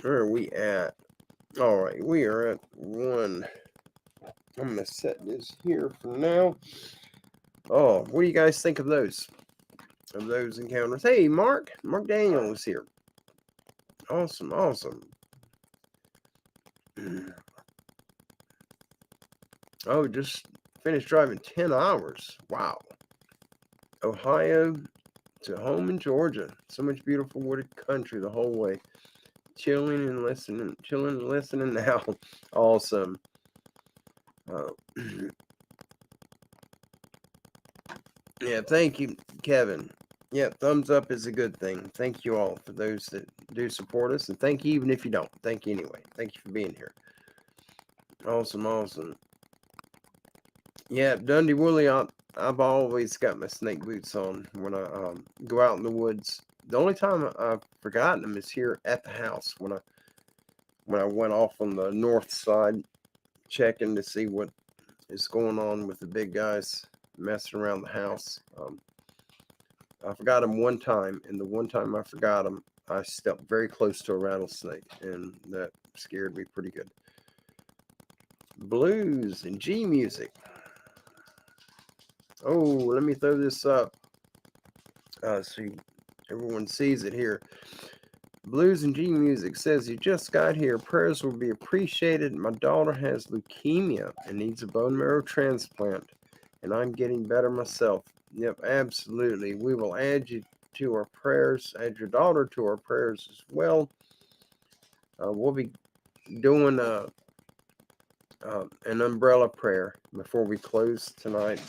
[SPEAKER 1] where are we at? All right, we are at 1. I'm going to set this here for now. Oh, what do you guys think of those? Of those encounters? Hey, Mark Daniel is here. Awesome. Oh, just finished driving 10 hours. Wow. Ohio to home in Georgia. So much beautiful wooded country the whole way. Chilling and listening now. Awesome. Yeah, thank you, Kevin. Yeah, thumbs up is a good thing. Thank you all for those that do support us, and thank you even if you don't. Thank you anyway. Thank you for being here. Awesome. Yeah, Dundee Woolley, I've always got my snake boots on when I go out in the woods. The only time I've forgotten them is here at the house when I went off on the north side checking to see what is going on with the big guys messing around the house. I forgot them one time, and the one time I forgot them, I stepped very close to a rattlesnake, and that scared me pretty good. Blues and G music. Oh, let me throw this up so everyone sees it here. Blues and G Music says, you just got here. Prayers will be appreciated. My daughter has leukemia and needs a bone marrow transplant, and I'm getting better myself. Yep, absolutely. We will add you to our prayers, add your daughter to our prayers as well. We'll be doing an umbrella prayer before we close tonight.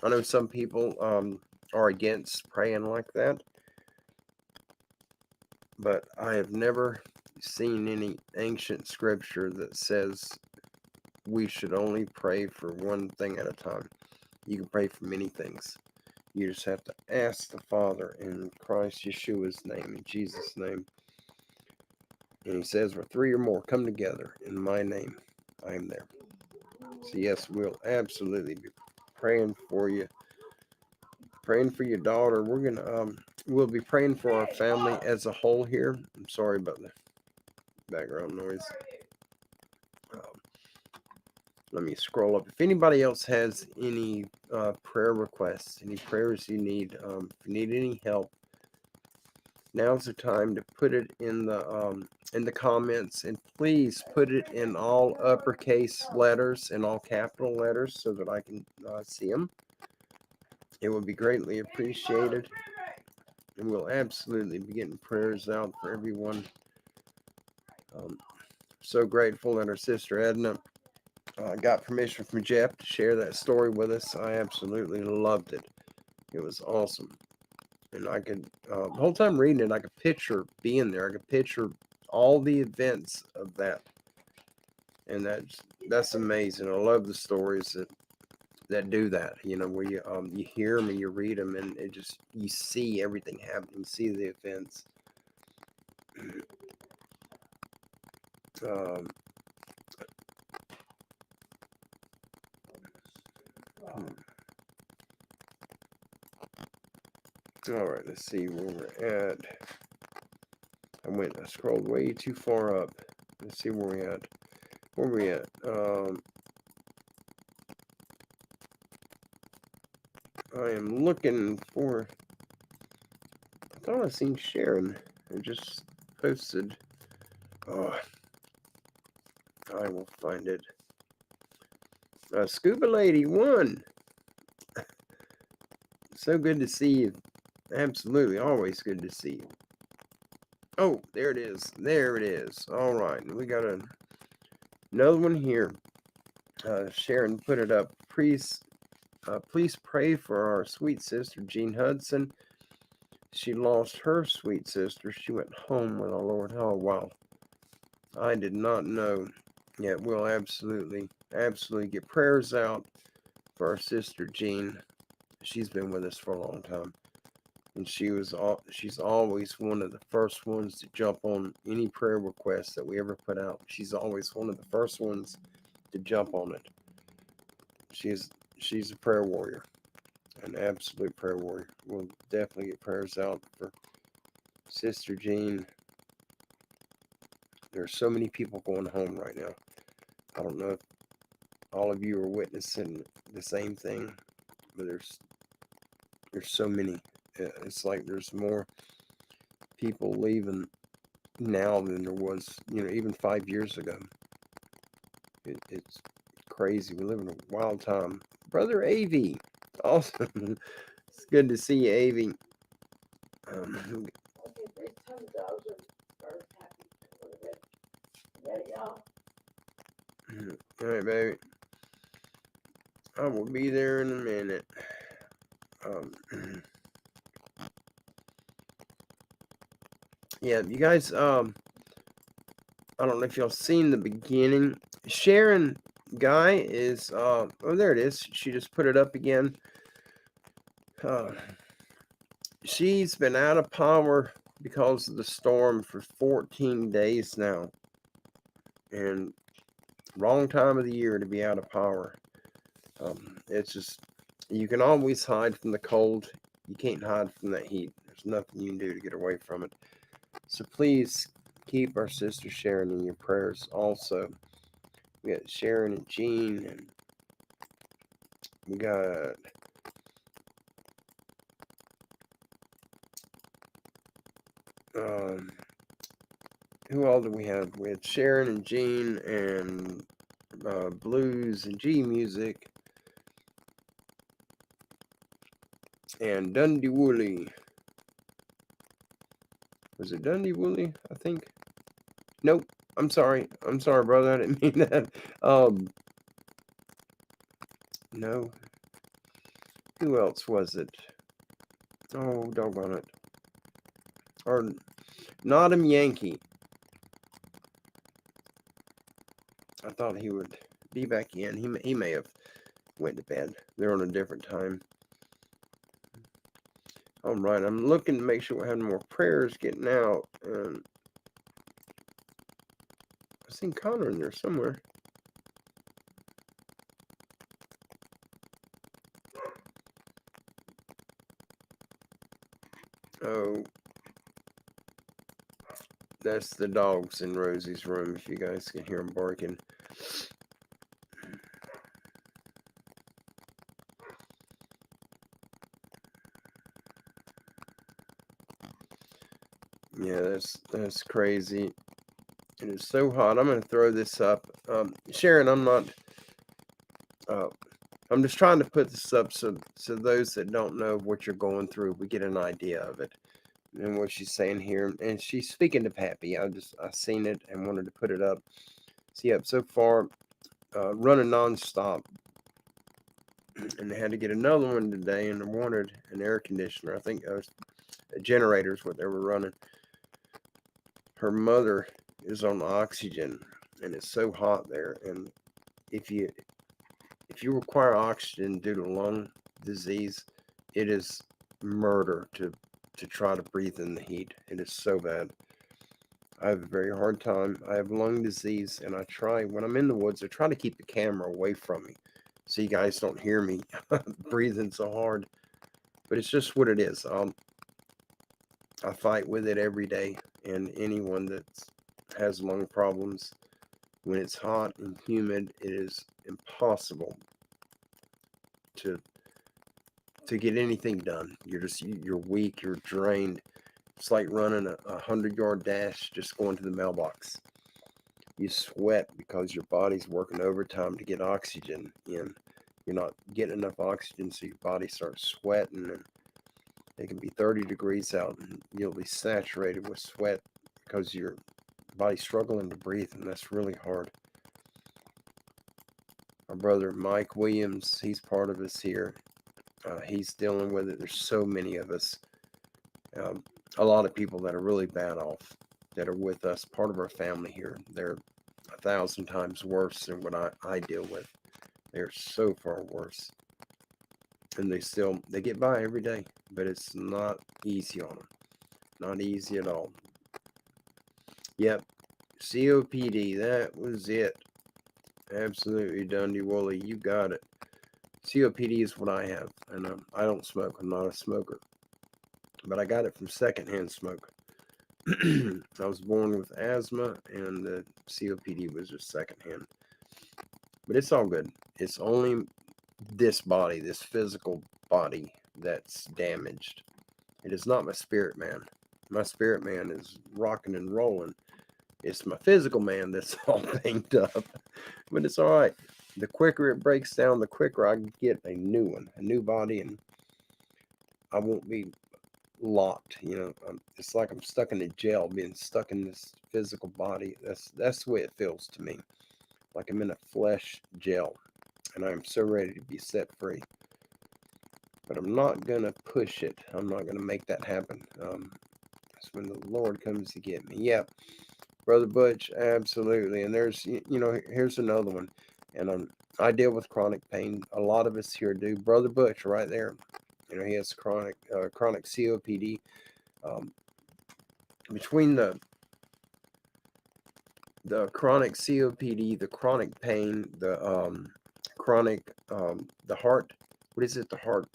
[SPEAKER 1] I know some people are against praying like that, but I have never seen any ancient scripture that says we should only pray for one thing at a time. You can pray for many things. You just have to ask the Father in Christ Yeshua's name, in Jesus' name. And he says, where 3 or more come together in my name, I am there. So yes, we'll absolutely be praying for you, praying for your daughter. We'll be praying for our family as a whole here. I'm sorry about the background noise. Let me scroll up. If anybody else has any prayer requests, any prayers you need, if you need any help, now's the time to put it in the comments, and please put it in all uppercase letters and all capital letters so that I can see them. It would be greatly appreciated, and we'll absolutely be getting prayers out for everyone. So grateful that our sister Edna got permission from Jeff to share that story with us. I absolutely loved it. It was awesome. And I could, the whole time reading it, I could picture being there. I could picture all the events of that. And that's amazing. I love the stories that do that, where you hear them and you read them, and it just, you see everything happening, you see the events. All right, let's see where we're at. I scrolled way too far up. Let's see where we're at. Where we at? I am looking for. I thought I seen Sharon. I just posted. Oh, I will find it. Scuba Lady 1. So good to see you. Absolutely, always good to see you. Oh, there it is. There it is. All right, we got another one here. Sharon put it up. Please pray for our sweet sister Jean Hudson. She lost her sweet sister. She went home with our Lord. Oh wow, I did not know. Yeah, we'll absolutely get prayers out for our sister Jean. She's been with us for a long time, and she's always one of the first ones to jump on any prayer request that we ever put out. She's always one of the first ones to jump on it. She's a prayer warrior, an absolute prayer warrior. We'll definitely get prayers out for Sister Jean. There are so many people going home right now. I don't know if all of you are witnessing the same thing, but there's so many. It's like there's more people leaving now than there was, even 5 years ago. It's crazy. We live in a wild time. Brother Avi, awesome. It's good to see you, Avi. All right, baby. I will be there in a minute. Yeah, you guys, I don't know if y'all seen the beginning. Sharon Guy is, oh, there it is. She just put it up again. She's been out of power because of the storm for 14 days now. And wrong time of the year to be out of power. It's just, you can always hide from the cold. You can't hide from that heat. There's nothing you can do to get away from it. So please keep our sister Sharon in your prayers also. We got Sharon and Jean, and we got who all do we have? We had Sharon and Jean and Blues and G Music and Dundee Woolley. Was it Dundee Woolley? I think. Nope. I'm sorry, brother. I didn't mean that. No. Who else was it? Oh, doggone it. Or Nottingham Yankee. I thought he would be back in. He may have went to bed. They're on a different time. All right, I'm looking to make sure we're having more prayers getting out. And I've seen Connor in there somewhere. Oh, that's the dogs in Rosie's room, if you guys can hear them barking. Yeah, that's crazy. It is so hot. I'm going to throw this up. Sharon, I'm just trying to put this up so those that don't know what you're going through, we get an idea of it and what she's saying here. And she's speaking to Pappy. I seen it and wanted to put it up. So yeah, so far, running nonstop, and they had to get another one today, and they wanted an air conditioner. I think a generator is what they were running. Her mother is on oxygen, and it's so hot there. And if you require oxygen due to lung disease, it is murder to try to breathe in the heat. It is so bad. I have a very hard time. I have lung disease, and I try, when I'm in the woods, I try to keep the camera away from me so you guys don't hear me breathing so hard. But it's just what it is. I fight with it every day, and anyone that has lung problems, when it's hot and humid, it is impossible to get anything done. You're weak, you're drained. It's like running a 100-yard dash just going to the mailbox. You sweat because your body's working overtime to get oxygen in. You're not getting enough oxygen, so your body starts sweating, and it can be 30 degrees out, and you'll be saturated with sweat because your body's struggling to breathe, and that's really hard. Our brother Mike Williams, he's part of us here. He's dealing with it. There's so many of us. A lot of people that are really bad off that are with us, part of our family here. They're 1,000 times worse than what I deal with. They're so far worse. And they get by every day, but it's not easy on them. Not easy at all. Yep. COPD, that was it. Absolutely, Dundee Woolley, you got it. COPD is what I have, and I don't smoke. I'm not a smoker, but I got it from secondhand smoke. I was born with asthma, and the COPD was just secondhand. But it's all good. It's only this body, this physical body, that's damaged. It is not my spirit man. My spirit man is rocking and rolling. It's my physical man that's all banged up. But it's all right. The quicker it breaks down, the quicker I get a new one, a new body, and I won't be locked. It's like I'm stuck in a jail, being stuck in this physical body. That's the way it feels to me. Like I'm in a flesh jail, and I'm so ready to be set free. But I'm not gonna push it. I'm not gonna make that happen. That's when the Lord comes to get me. Yeah, Brother Butch, absolutely. And there's, here's another one. And I deal with chronic pain. A lot of us here do. Brother Butch, right there. He has chronic COPD. Between the chronic COPD, the chronic pain, the chronic, the heart. What is it? The heart.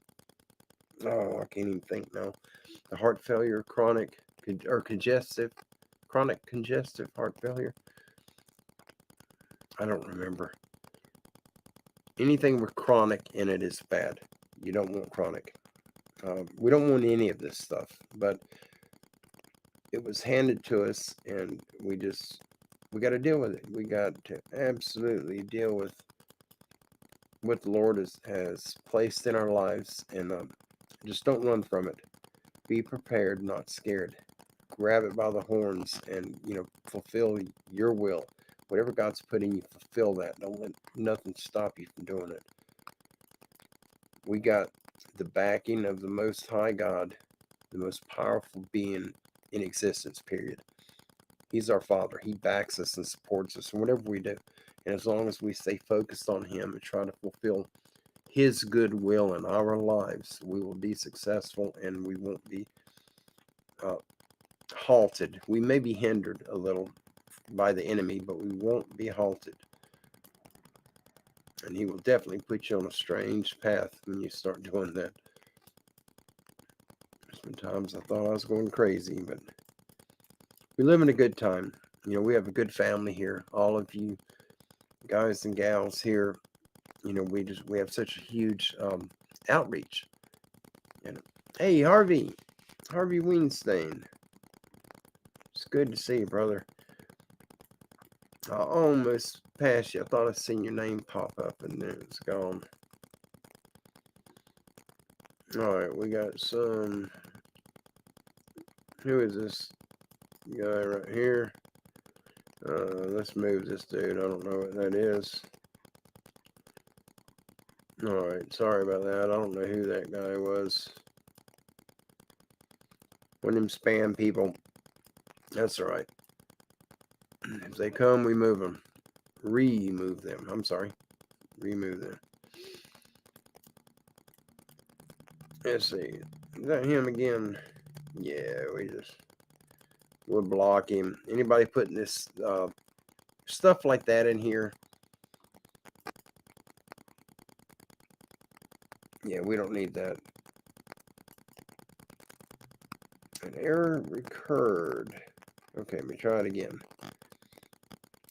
[SPEAKER 1] Oh, I can't even think now. The heart failure, chronic or congestive, chronic congestive heart failure. I don't remember. Anything with chronic in it is bad. You don't want chronic. We don't want any of this stuff, but it was handed to us, and we got to deal with it. We got to absolutely deal with what the Lord has placed in our lives, and just don't run from it. Be prepared, not scared. Grab it by the horns, and fulfill your will. Whatever God's put in you, fulfill that. Don't let nothing stop you from doing it. We got the backing of the Most High God, the most powerful being in existence, period. He's our Father. He backs us and supports us in whatever we do. And as long as we stay focused on Him and try to fulfill His good will in our lives, we will be successful and we won't be halted. We may be hindered a little by the enemy, but we won't be halted. And He will definitely put you on a strange path when you start doing that. Sometimes I thought I was going crazy, but we live in a good time. You know, we have a good family here. All of you guys and gals here, you know, we have such a huge outreach. And hey, Harvey Weinstein, it's good to see you, brother. I almost passed you. I thought I seen your name pop up, and then it's gone. All right, we got some. Who is this guy right here? Let's move this dude. I don't know what that is. Alright, sorry about that. I don't know who that guy was. One of them spam people. That's alright. If they come, we move them. Remove them. I'm sorry. Remove them. Let's see. Is that him again? Yeah, we'll block him. Anybody putting this stuff like that in here? Yeah, we don't need that. An error occurred. Okay, let me try it again.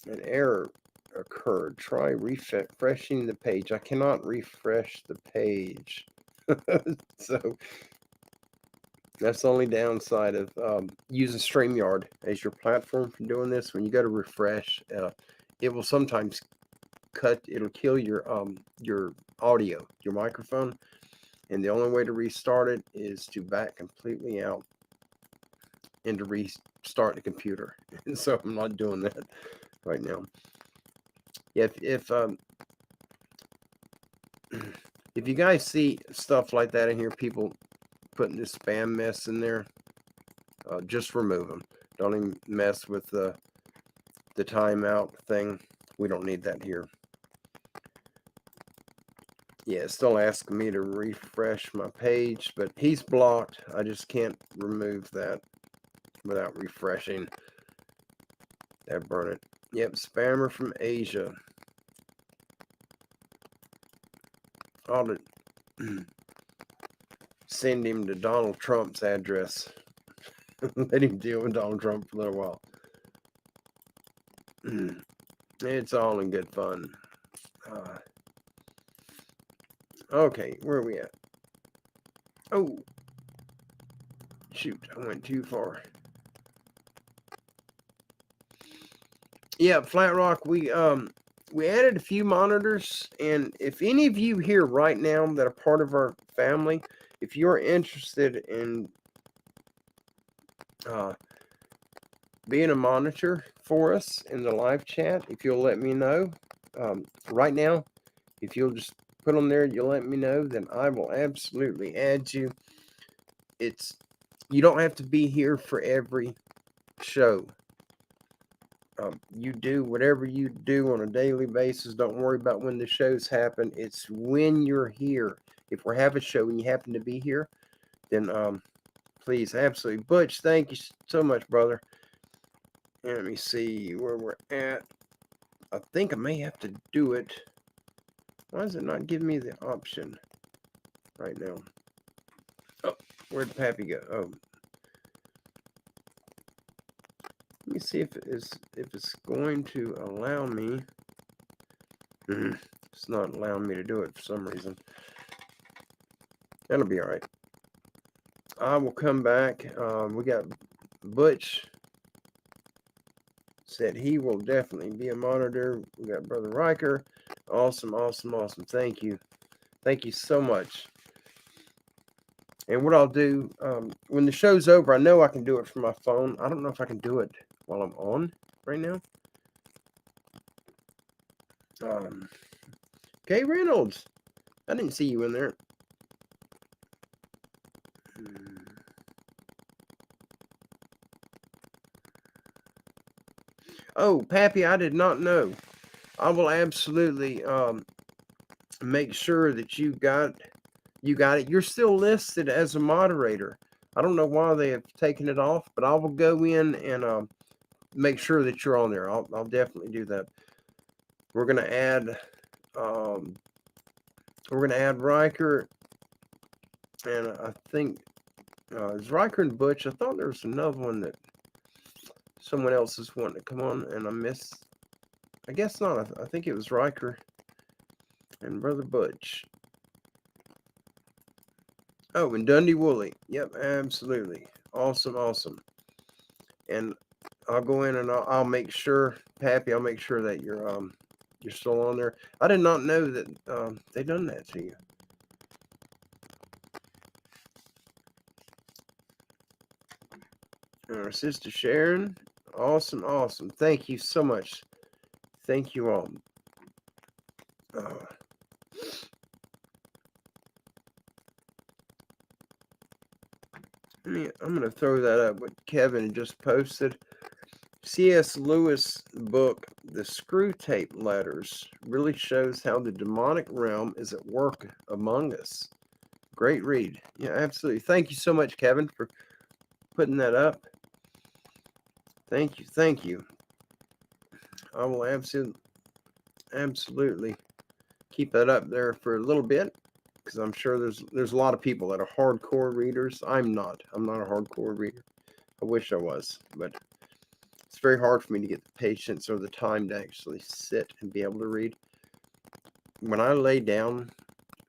[SPEAKER 1] An error occurred. Try refreshing the page. I cannot refresh the page. So that's the only downside of using StreamYard as your platform for doing this. When you go to refresh, it will sometimes it'll kill your audio, your microphone. And the only way to restart it is to back completely out and to restart the computer. And so I'm not doing that right now. If you guys see stuff like that in here, people putting this spam mess in there, just remove them. Don't even mess with the timeout thing. We don't need that here. Yeah, it's still asking me to refresh my page, but he's blocked. I just can't remove that without refreshing. That burn it. Yep, spammer from Asia. Ought to send him to Donald Trump's address. Let him deal with Donald Trump for a little while. It's all in good fun. Okay, where are we at? Oh, shoot, I went too far. Yeah, Flat Rock, we added a few monitors, and if any of you here right now that are part of our family, if you're interested in being a monitor for us in the live chat, if you'll let me know right now, if you'll just put on there, you'll let me know, then I will absolutely add you. You don't have to be here for every show. You do whatever you do on a daily basis. Don't worry about when the shows happen. It's when you're here. If we're having a show and you happen to be here, then please, absolutely. Butch, thank you so much, brother. And let me see where we're at. I think I may have to do it. Why is it not giving me the option right now? Oh, where'd Pappy go? Oh. Let me see if it's going to allow me. It's not allowing me to do it for some reason. That'll be all right. I will come back. We got Butch said he will definitely be a monitor. We got Brother Riker. Awesome. Thank you so much. And what I'll do when the show's over, I know I can do it from my phone. I don't know if I can do it while I'm on right now. Kay Reynolds, I didn't see you in there. Oh, Pappy, I did not know. I will absolutely make sure that you got it. You're still listed as a moderator. I don't know why they have taken it off, but I will go in and make sure that you're on there. I'll definitely do that. We're gonna add Riker, and I think it's Riker and Butch. I thought there was another one that someone else is wanting to come on, and I missed. I guess not. I think it was Riker and Brother Butch. Oh, and Dundee Woolley. Yep, absolutely. Awesome, awesome. And I'll go in and I'll make sure, Pappy, I'll make sure that you're still on there. I did not know that they done that to you. Our sister Sharon, awesome, awesome. Thank you so much. Thank you all. I'm gonna throw that up. What Kevin just posted. C.S. Lewis' book, The Screw Tape Letters, really shows how the demonic realm is at work among us. Great read. Yeah, absolutely. Thank you so much, Kevin, for putting that up. Thank you. Thank you. I will absolutely keep that up there for a little bit, because I'm sure there's a lot of people that are hardcore readers. I'm not a hardcore reader. I wish I was, but it's very hard for me to get the patience or the time to actually sit and be able to read. When I lay down,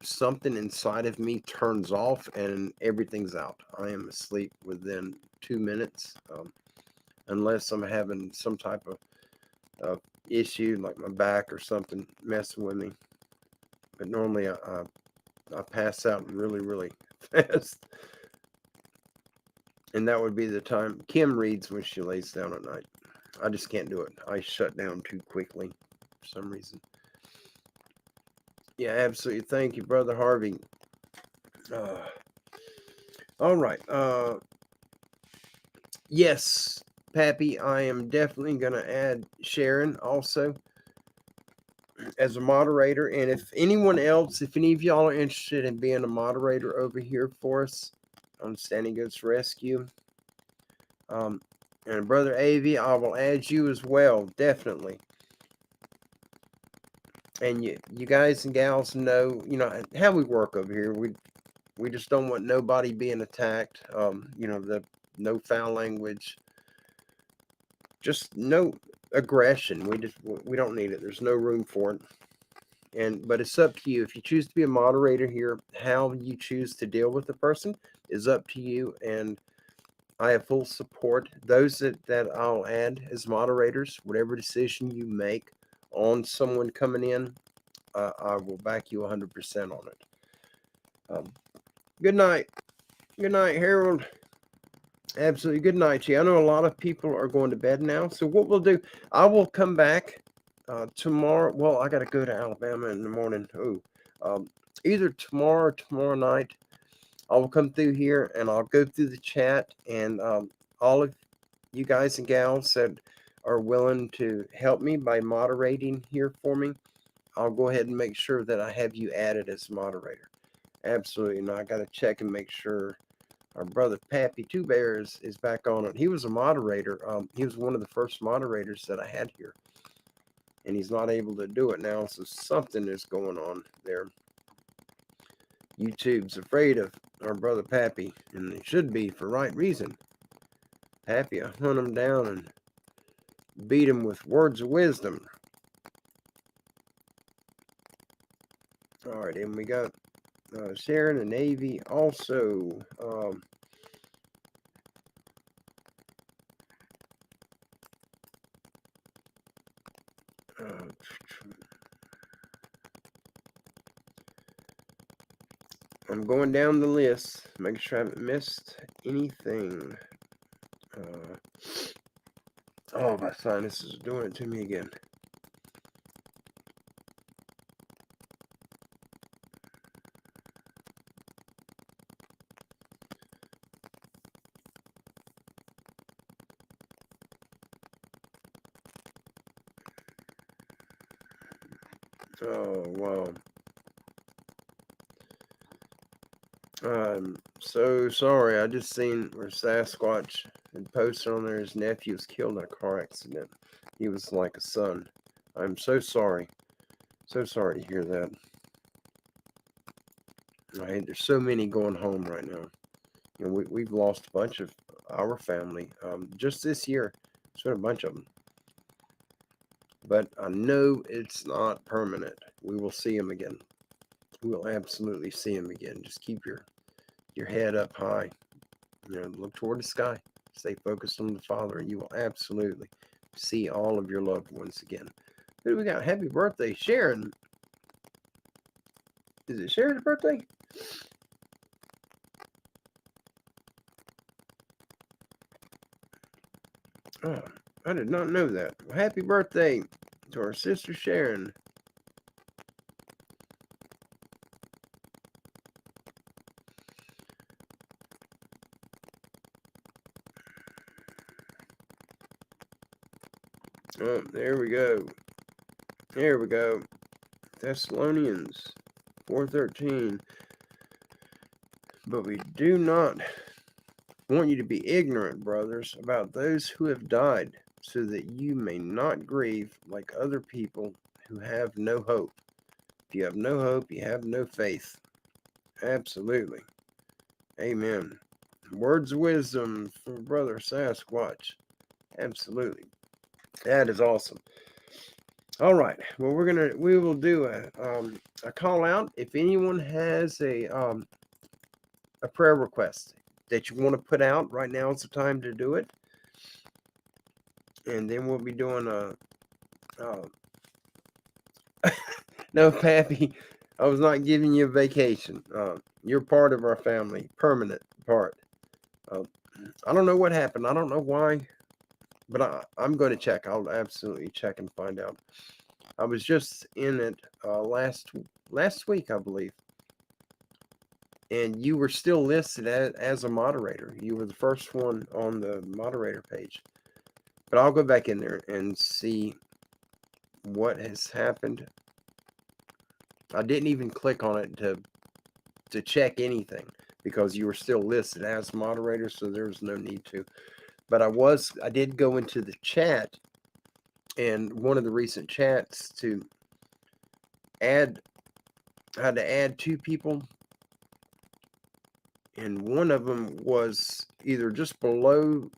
[SPEAKER 1] something inside of me turns off and everything's out. I am asleep within 2 minutes, unless I'm having some type of issue like my back or something messing with me. But normally I pass out really, really fast. And that would be the time Kim reads when she lays down at night. I just can't do it. I shut down too quickly for some reason. Yeah, absolutely. Thank you, Brother Harvey. All right. Yes, Pappy, I am definitely going to add Sharon also as a moderator. And if anyone else, if any of y'all are interested in being a moderator over here for us on Standing Goats Rescue, and Brother Avi, I will add you as well, definitely. And you guys and gals know, how we work over here. We just don't want nobody being attacked. The no foul language, just no aggression. We don't need it. There's no room for it. But it's up to you. If you choose to be a moderator here, how you choose to deal with the person is up to you. And I have full support. Those that I'll add as moderators, whatever decision you make on someone coming in, I will back you 100% on it. Good night. Good night, Harold. Absolutely. Good night to you. I know a lot of people are going to bed now. So what we'll do, I will come back tomorrow. Well, I got to go to Alabama in the morning. Either tomorrow or tomorrow night, I will come through here and I'll go through the chat, and all of you guys and gals that are willing to help me by moderating here for me, I'll go ahead and make sure that I have you added as moderator. Absolutely. Now I got to check and make sure our brother Pappy Two Bears is back on it. He was a moderator. He was one of the first moderators that I had here, and he's not able to do it now. So something is going on there. YouTube's afraid of our brother Pappy, and it should be for right reason. Pappy, I hunt him down and beat him with words of wisdom. All right, and we got Sharon and Navy also. I'm going down the list, making sure I haven't missed anything. Oh, my sinuses are doing it to me again. Oh, wow. I'm so sorry. I just seen where Sasquatch had posted on there his nephew was killed in a car accident. He was like a son. I'm so sorry. So sorry to hear that. There's so many going home right now. We've lost a bunch of our family just this year. It's been a bunch of them. But I know it's not permanent. We will see him again. We will absolutely see him again. Just keep your head up high. Look toward the sky. Stay focused on the Father, and you will absolutely see all of your loved ones again. Who do we got? Happy birthday, Sharon. Is it Sharon's birthday? Oh, I did not know that. Well, happy birthday to our sister Sharon. Oh, there we go. There we go. Thessalonians 4:13. But we do not want you to be ignorant, brothers, about those who have died, so that you may not grieve like other people who have no hope. If you have no hope, you have no faith. Absolutely. Amen. Words of wisdom from Brother Sasquatch. Absolutely. That is awesome. All right. Well, we will do a call out. If anyone has a prayer request that you want to put out, right now is the time to do it. And then we'll be doing no, Pappy, I was not giving you a vacation. You're part of our family, permanent part. I don't know what happened. I don't know why, but I'm going to check. I'll absolutely check and find out. I was just in it last week, I believe, and you were still listed as a moderator. You were the first one on the moderator page. But I'll go back in there and see what has happened. I didn't even click on it to check anything because you were still listed as moderator, so there was no need to. But I did go into the chat, and one of the recent chats to add, I had to add two people, and one of them was either just below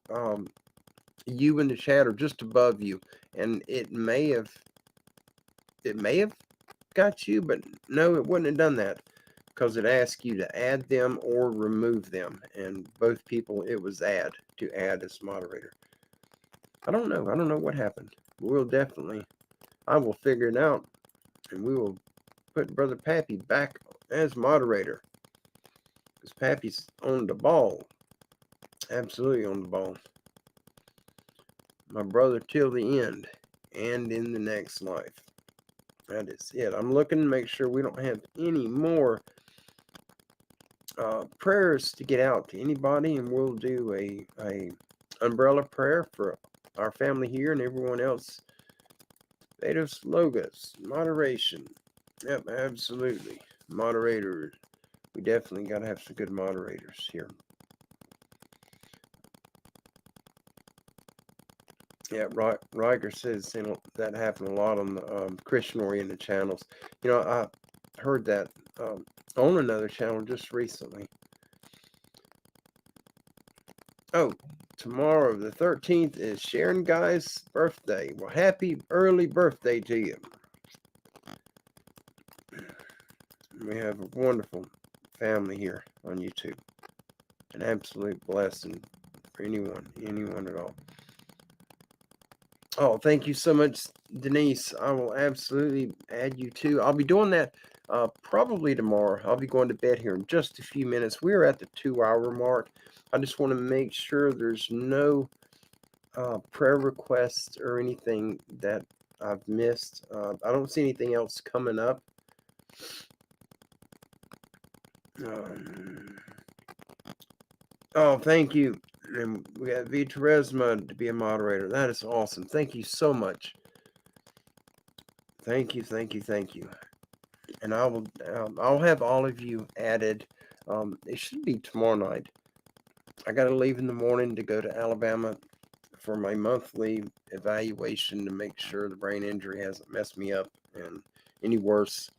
[SPEAKER 1] you in the chat or just above you, and it may have got you, but no, it wouldn't have done that because it asked you to add them or remove them, and both people it was add as moderator. I don't know what happened. I will figure it out, and we will put Brother Pappy back as moderator because Pappy's on the ball, absolutely on the ball. My brother till the end and in the next life. That is it. I'm looking to make sure we don't have any more prayers to get out to anybody, and we'll do a umbrella prayer for our family here and everyone else. Vedos Logos, moderation. Yep, absolutely. Moderators. We definitely got to have some good moderators here. Yeah, Riker says that happened a lot on the Christian-oriented channels. I heard that on another channel just recently. Oh, tomorrow, the 13th, is Sharon Guy's birthday. Well, happy early birthday to you. We have a wonderful family here on YouTube. An absolute blessing for anyone at all. Oh, thank you so much, Denise. I will absolutely add you too. I'll be doing that probably tomorrow. I'll be going to bed here in just a few minutes. We're at the 2-hour mark. I just want to make sure there's no prayer requests or anything that I've missed. I don't see anything else coming up. Oh, thank you. And we got V. Teresma to be a moderator. That is awesome. Thank you so much. Thank you, thank you, thank you. And I'll have all of you added. It should be tomorrow night. I got to leave in the morning to go to Alabama for my monthly evaluation to make sure the brain injury hasn't messed me up and any worse,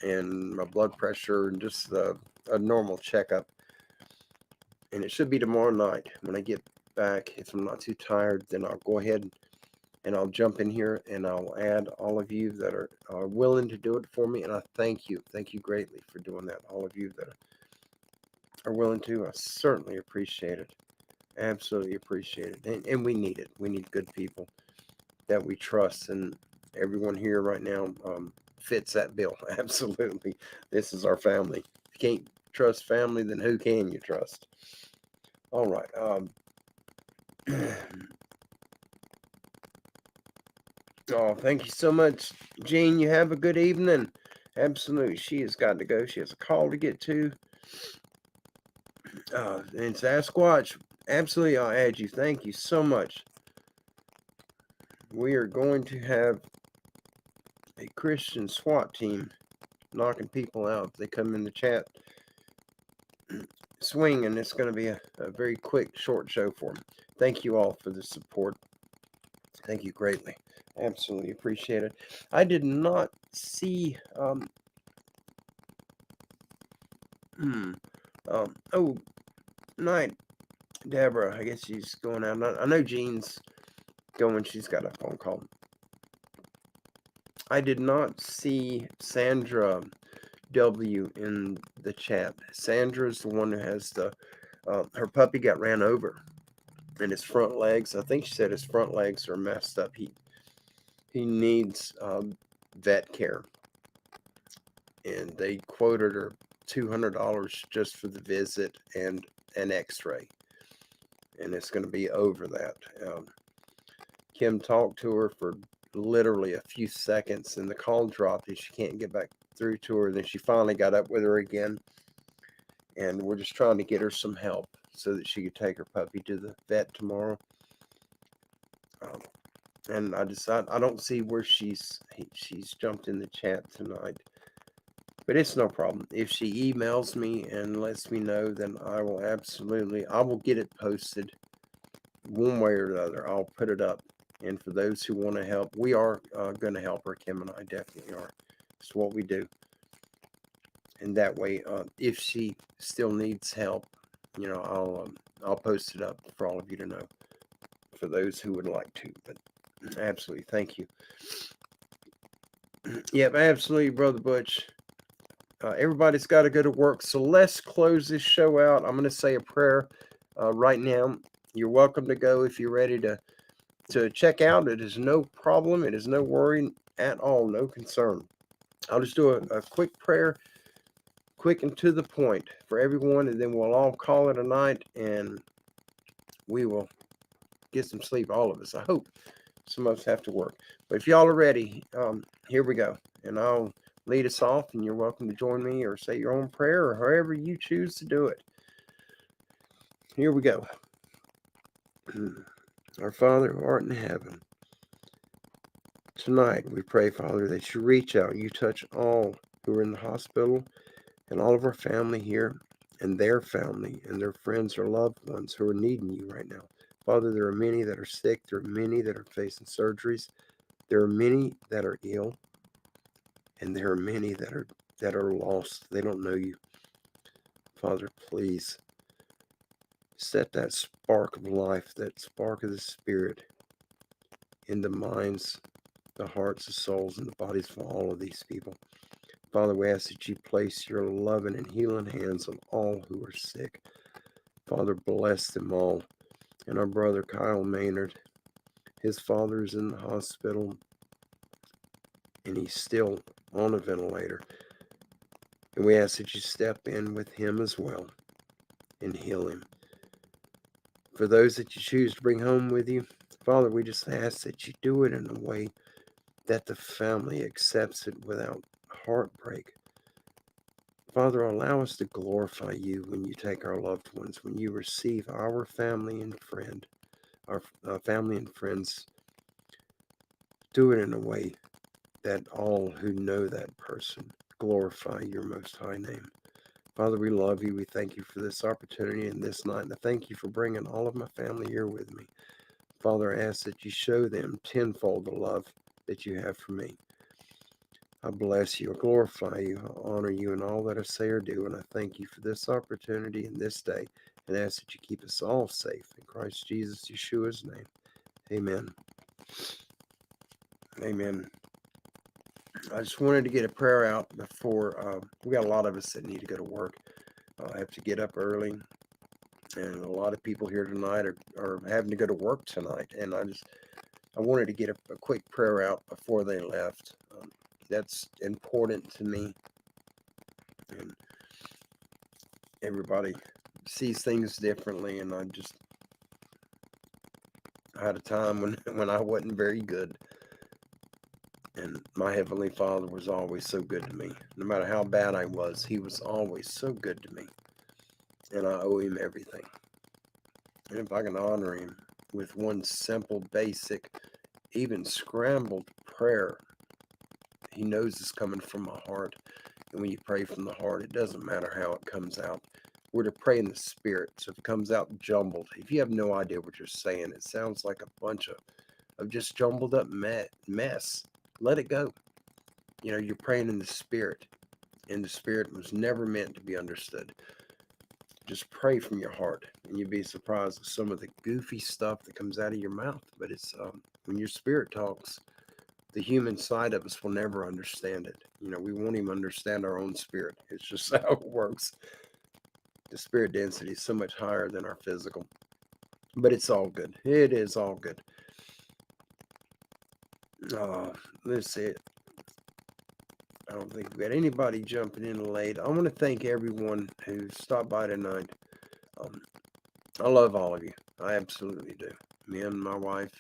[SPEAKER 1] and my blood pressure and just a normal checkup. And it should be tomorrow night. When I get back, if I'm not too tired, then I'll go ahead and I'll jump in here and I'll add all of you that are willing to do it for me. And I thank you greatly for doing that. All of you that are willing to, I certainly appreciate it. Absolutely appreciate it. And we need it. We need good people that we trust. And everyone here right now fits that bill. Absolutely. This is our family. If you can't trust family, then who can you trust? All right. Oh, thank you so much, Jean. You have a good evening. Absolutely. She has got to go. She has a call to get to. And Sasquatch, absolutely, I'll add you. Thank you so much. We are going to have a Christian SWAT team knocking people out. They come in the chat swing, and it's going to be a very quick, short show for them. Thank you all for the support. Thank you greatly. Absolutely appreciate it. I did not see. Oh, night, Deborah. I guess she's going out. I know Jean's going. She's got a phone call. I did not see Sandra W in the chat. Sandra's the one who has the her puppy got ran over, and his front legs. I think she said his front legs are messed up. He needs vet care, and they quoted her $200 just for the visit and an X-ray, and it's going to be over that. Kim talked to her for literally a few seconds, and the call dropped, and she can't get back through to her. Then she finally got up with her again, and we're just trying to get her some help so that she could take her puppy to the vet tomorrow. And I don't see where she's jumped in the chat tonight, but it's no problem. If she emails me and lets me know, then I will get it posted one way or the other. I'll put it up. And for those who want to help, we are going to help her. Kim and I definitely are. It's what we do. And that way, if she still needs help, I'll post it up for all of you to know, for those who would like to. But absolutely, thank you. Yep, absolutely, Brother Butch. Everybody's got to go to work, so let's close this show out. I'm going to say a prayer right now. You're welcome to go if you're ready to check out. It is no problem. It is no worry at all, no concern. I'll just do a quick prayer, quick and to the point for everyone, and then we'll all call it a night, and we will get some sleep, all of us. I hope. Some of us have to work. But if y'all are ready, here we go. And I'll lead us off, and you're welcome to join me or say your own prayer or however you choose to do it. Here we go. Our Father who art in heaven, tonight we pray, Father, that you reach out, you touch all who are in the hospital and all of our family here and their family and their friends or loved ones who are needing you right now. Father, there are many that are sick. There are many that are facing surgeries. There are many that are ill. And there are many that are lost. They don't know you. Father, please set that spark of life, that spark of the Spirit in the minds, the hearts, the souls, and the bodies of all of these people. Father, we ask that you place your loving and healing hands on all who are sick. Father, bless them all. And our brother Kyle Maynard, his father is in the hospital, and he's still on a ventilator. And we ask that you step in with him as well and heal him. For those that you choose to bring home with you, Father, we just ask that you do it in a way that the family accepts it without heartbreak. Father, allow us to glorify you when you take our loved ones, when you receive our family and our family and friends. Do it in a way that all who know that person glorify your most high name. Father, we love you. We thank you for this opportunity and this night. And I thank you for bringing all of my family here with me. Father, I ask that you show them tenfold the love that you have for me. I bless you, I glorify you, I honor you in all that I say or do. And I thank you for this opportunity and this day. And ask that you keep us all safe. In Christ Jesus, Yeshua's name. Amen. Amen. I just wanted to get a prayer out before we got a lot of us that need to go to work. I have to get up early, and a lot of people here tonight are having to go to work tonight. And I wanted to get a quick prayer out before they left. That's important to me, and everybody sees things differently. And I had a time when I wasn't very good. And my Heavenly Father was always so good to me. No matter how bad I was, He was always so good to me. And I owe Him everything. And if I can honor Him with one simple, basic, even scrambled prayer, He knows it's coming from my heart. And when you pray from the heart, it doesn't matter how it comes out. We're to pray in the Spirit. So if it comes out jumbled, if you have no idea what you're saying, it sounds like a bunch of just jumbled up mess. Let it go. You're praying in the Spirit, and the Spirit was never meant to be understood. Just pray from your heart, and you'd be surprised at some of the goofy stuff that comes out of your mouth. But it's when your spirit talks, the human side of us will never understand it. We won't even understand our own spirit. It's just how it works. The spirit density is so much higher than our physical. But it's all good. It is all good. Let's see. I don't think we got anybody jumping in late. I want to thank everyone who stopped by tonight. I love all of you. I absolutely do. Me and my wife,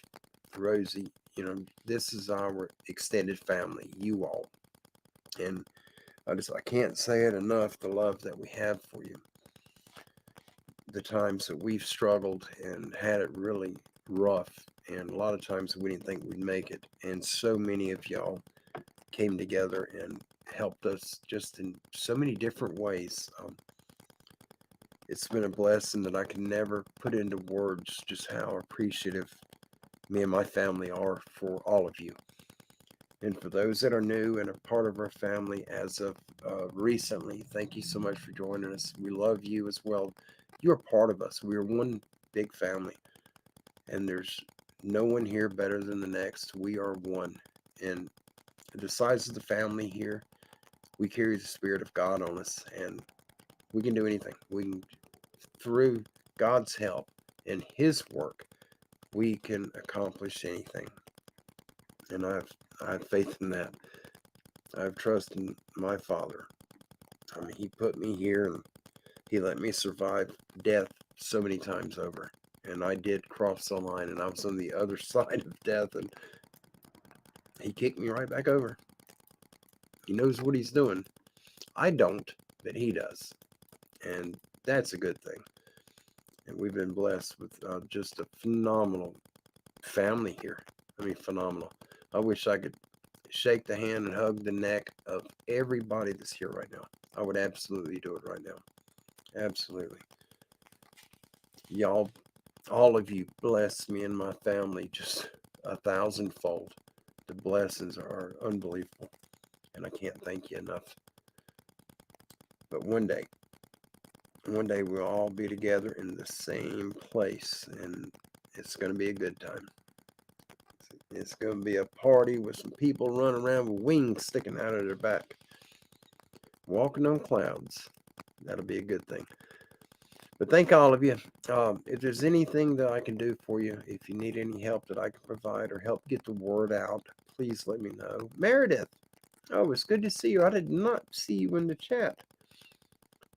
[SPEAKER 1] Rosie, this is our extended family, you all. And I can't say it enough, the love that we have for you. The times that we've struggled and had it really rough, and a lot of times we didn't think we'd make it. And so many of y'all came together and helped us just in so many different ways. It's been a blessing that I can never put into words just how appreciative me and my family are for all of you. And for those that are new and a part of our family as of recently, thank you so much for joining us. We love you as well. You're part of us. We're one big family, and there's no one here better than the next. We are one. And the size of the family here, we carry the Spirit of God on us, and we can do anything. We can, through God's help and His work, we can accomplish anything. And I have faith in that. I have trust in my Father. He put me here, and He let me survive death so many times over. And I did cross the line, and I was on the other side of death, and He kicked me right back over. He knows what He's doing. I don't, but He does. And that's a good thing. And we've been blessed with just a phenomenal family here. Phenomenal. I wish I could shake the hand and hug the neck of everybody that's here right now. I would absolutely do it right now. Absolutely. Y'all, all of you bless me and my family just 1,000-fold. The blessings are unbelievable, and I can't thank you enough. But one day we'll all be together in the same place, and it's going to be a good time. It's going to be a party with some people running around with wings sticking out of their back, walking on clouds. That'll be a good thing. But thank all of you. If there's anything that I can do for you, if you need any help that I can provide or help get the word out, please let me know. Meredith, oh, it's good to see you. I did not see you in the chat.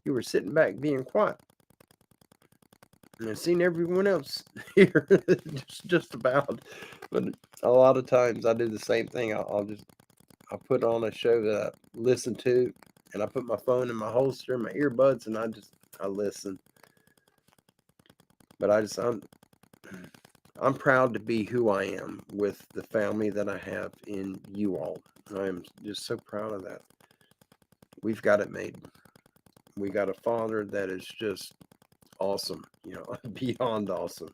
[SPEAKER 1] You were sitting back being quiet. And I've seen everyone else here just about. But a lot of times I do the same thing. I'll put on a show that I listen to, and I put my phone in my holster, my earbuds, and I listen. But I I'm proud to be who I am with the family that I have in you all. I'm just so proud of that. We've got it made. We got a father that is just awesome, beyond awesome.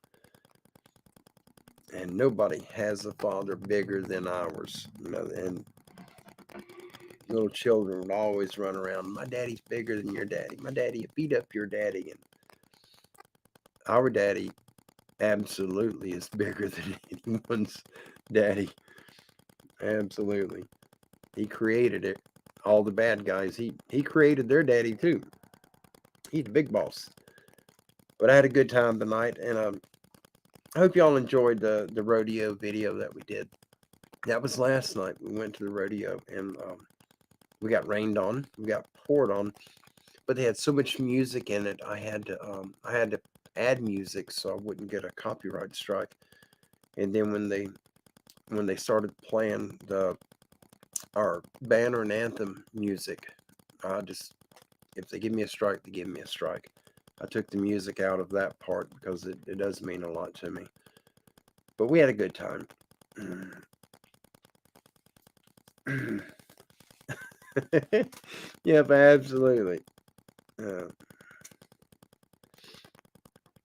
[SPEAKER 1] And nobody has a father bigger than ours, and little children would always run around, my daddy's bigger than your daddy. My daddy beat up your daddy. And our daddy absolutely is bigger than anyone's daddy. Absolutely. He created it. All the bad guys, he created their daddy too. He's the big boss. But I had a good time tonight, and I hope y'all enjoyed the rodeo video that we did. That was last night. We went to the rodeo, and we got rained on. We got poured on, but they had so much music in it. I had to add music so I wouldn't get a copyright strike. And then when they started playing our banner and anthem music, if they give me a strike, they give me a strike. I took the music out of that part because it does mean a lot to me. But we had a good time. Yep, absolutely.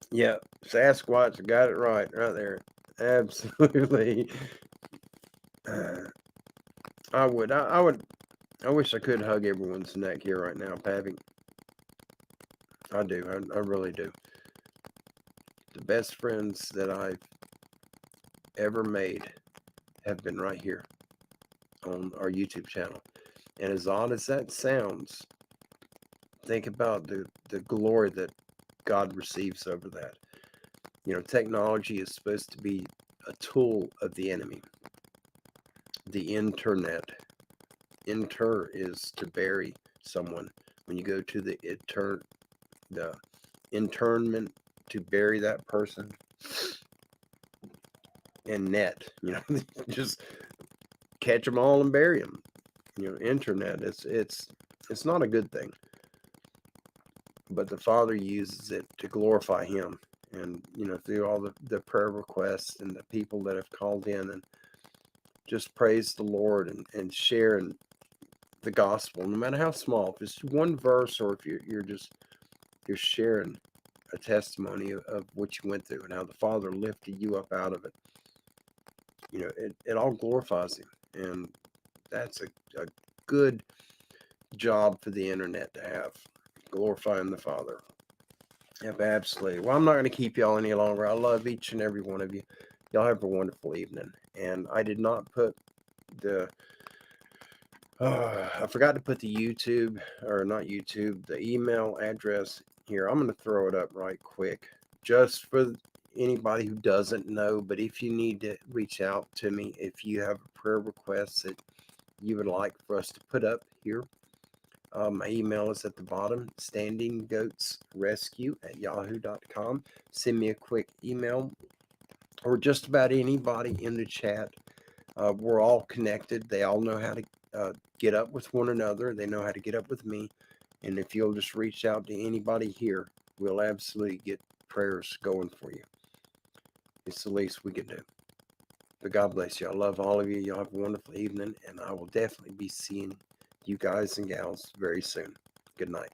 [SPEAKER 1] Yeah, Sasquatch got it right there. Absolutely. I would. I wish I could hug everyone's neck here right now, Pappy. I do. I really do. The best friends that I've ever made have been right here on our YouTube channel. And as odd as that sounds, think about the glory that God receives over that. Technology is supposed to be a tool of the enemy. The internet. Inter is to bury someone. When you go to the internment, to bury that person. And net, just catch them all and bury them. Internet, it's not a good thing. But the Father uses it to glorify Him. And, through all the prayer requests and the people that have called in and just praise the Lord and sharing the gospel, no matter how small, if it's one verse or if you're sharing a testimony of what you went through and how the Father lifted you up out of it. It all glorifies Him. And that's a good job for the internet to have, glorifying the Father. Yep, absolutely. Well, I'm not going to keep y'all any longer. I love each and every one of you. Y'all have a wonderful evening. And I did not put I forgot to put the the email address here. I'm going to throw it up right quick just for anybody who doesn't know. But if you need to reach out to me, if you have a prayer request that you would like for us to put up here, my email is at the bottom, standinggoatsrescue@yahoo.com. Send me a quick email, or just about anybody in the chat. We're all connected. They all know how to get up with one another. They know how to get up with me. And if you'll just reach out to anybody here, we'll absolutely get prayers going for you. It's the least we can do. But God bless you. I love all of you. Y'all have a wonderful evening, and I will definitely be seeing you guys and gals very soon. Good night.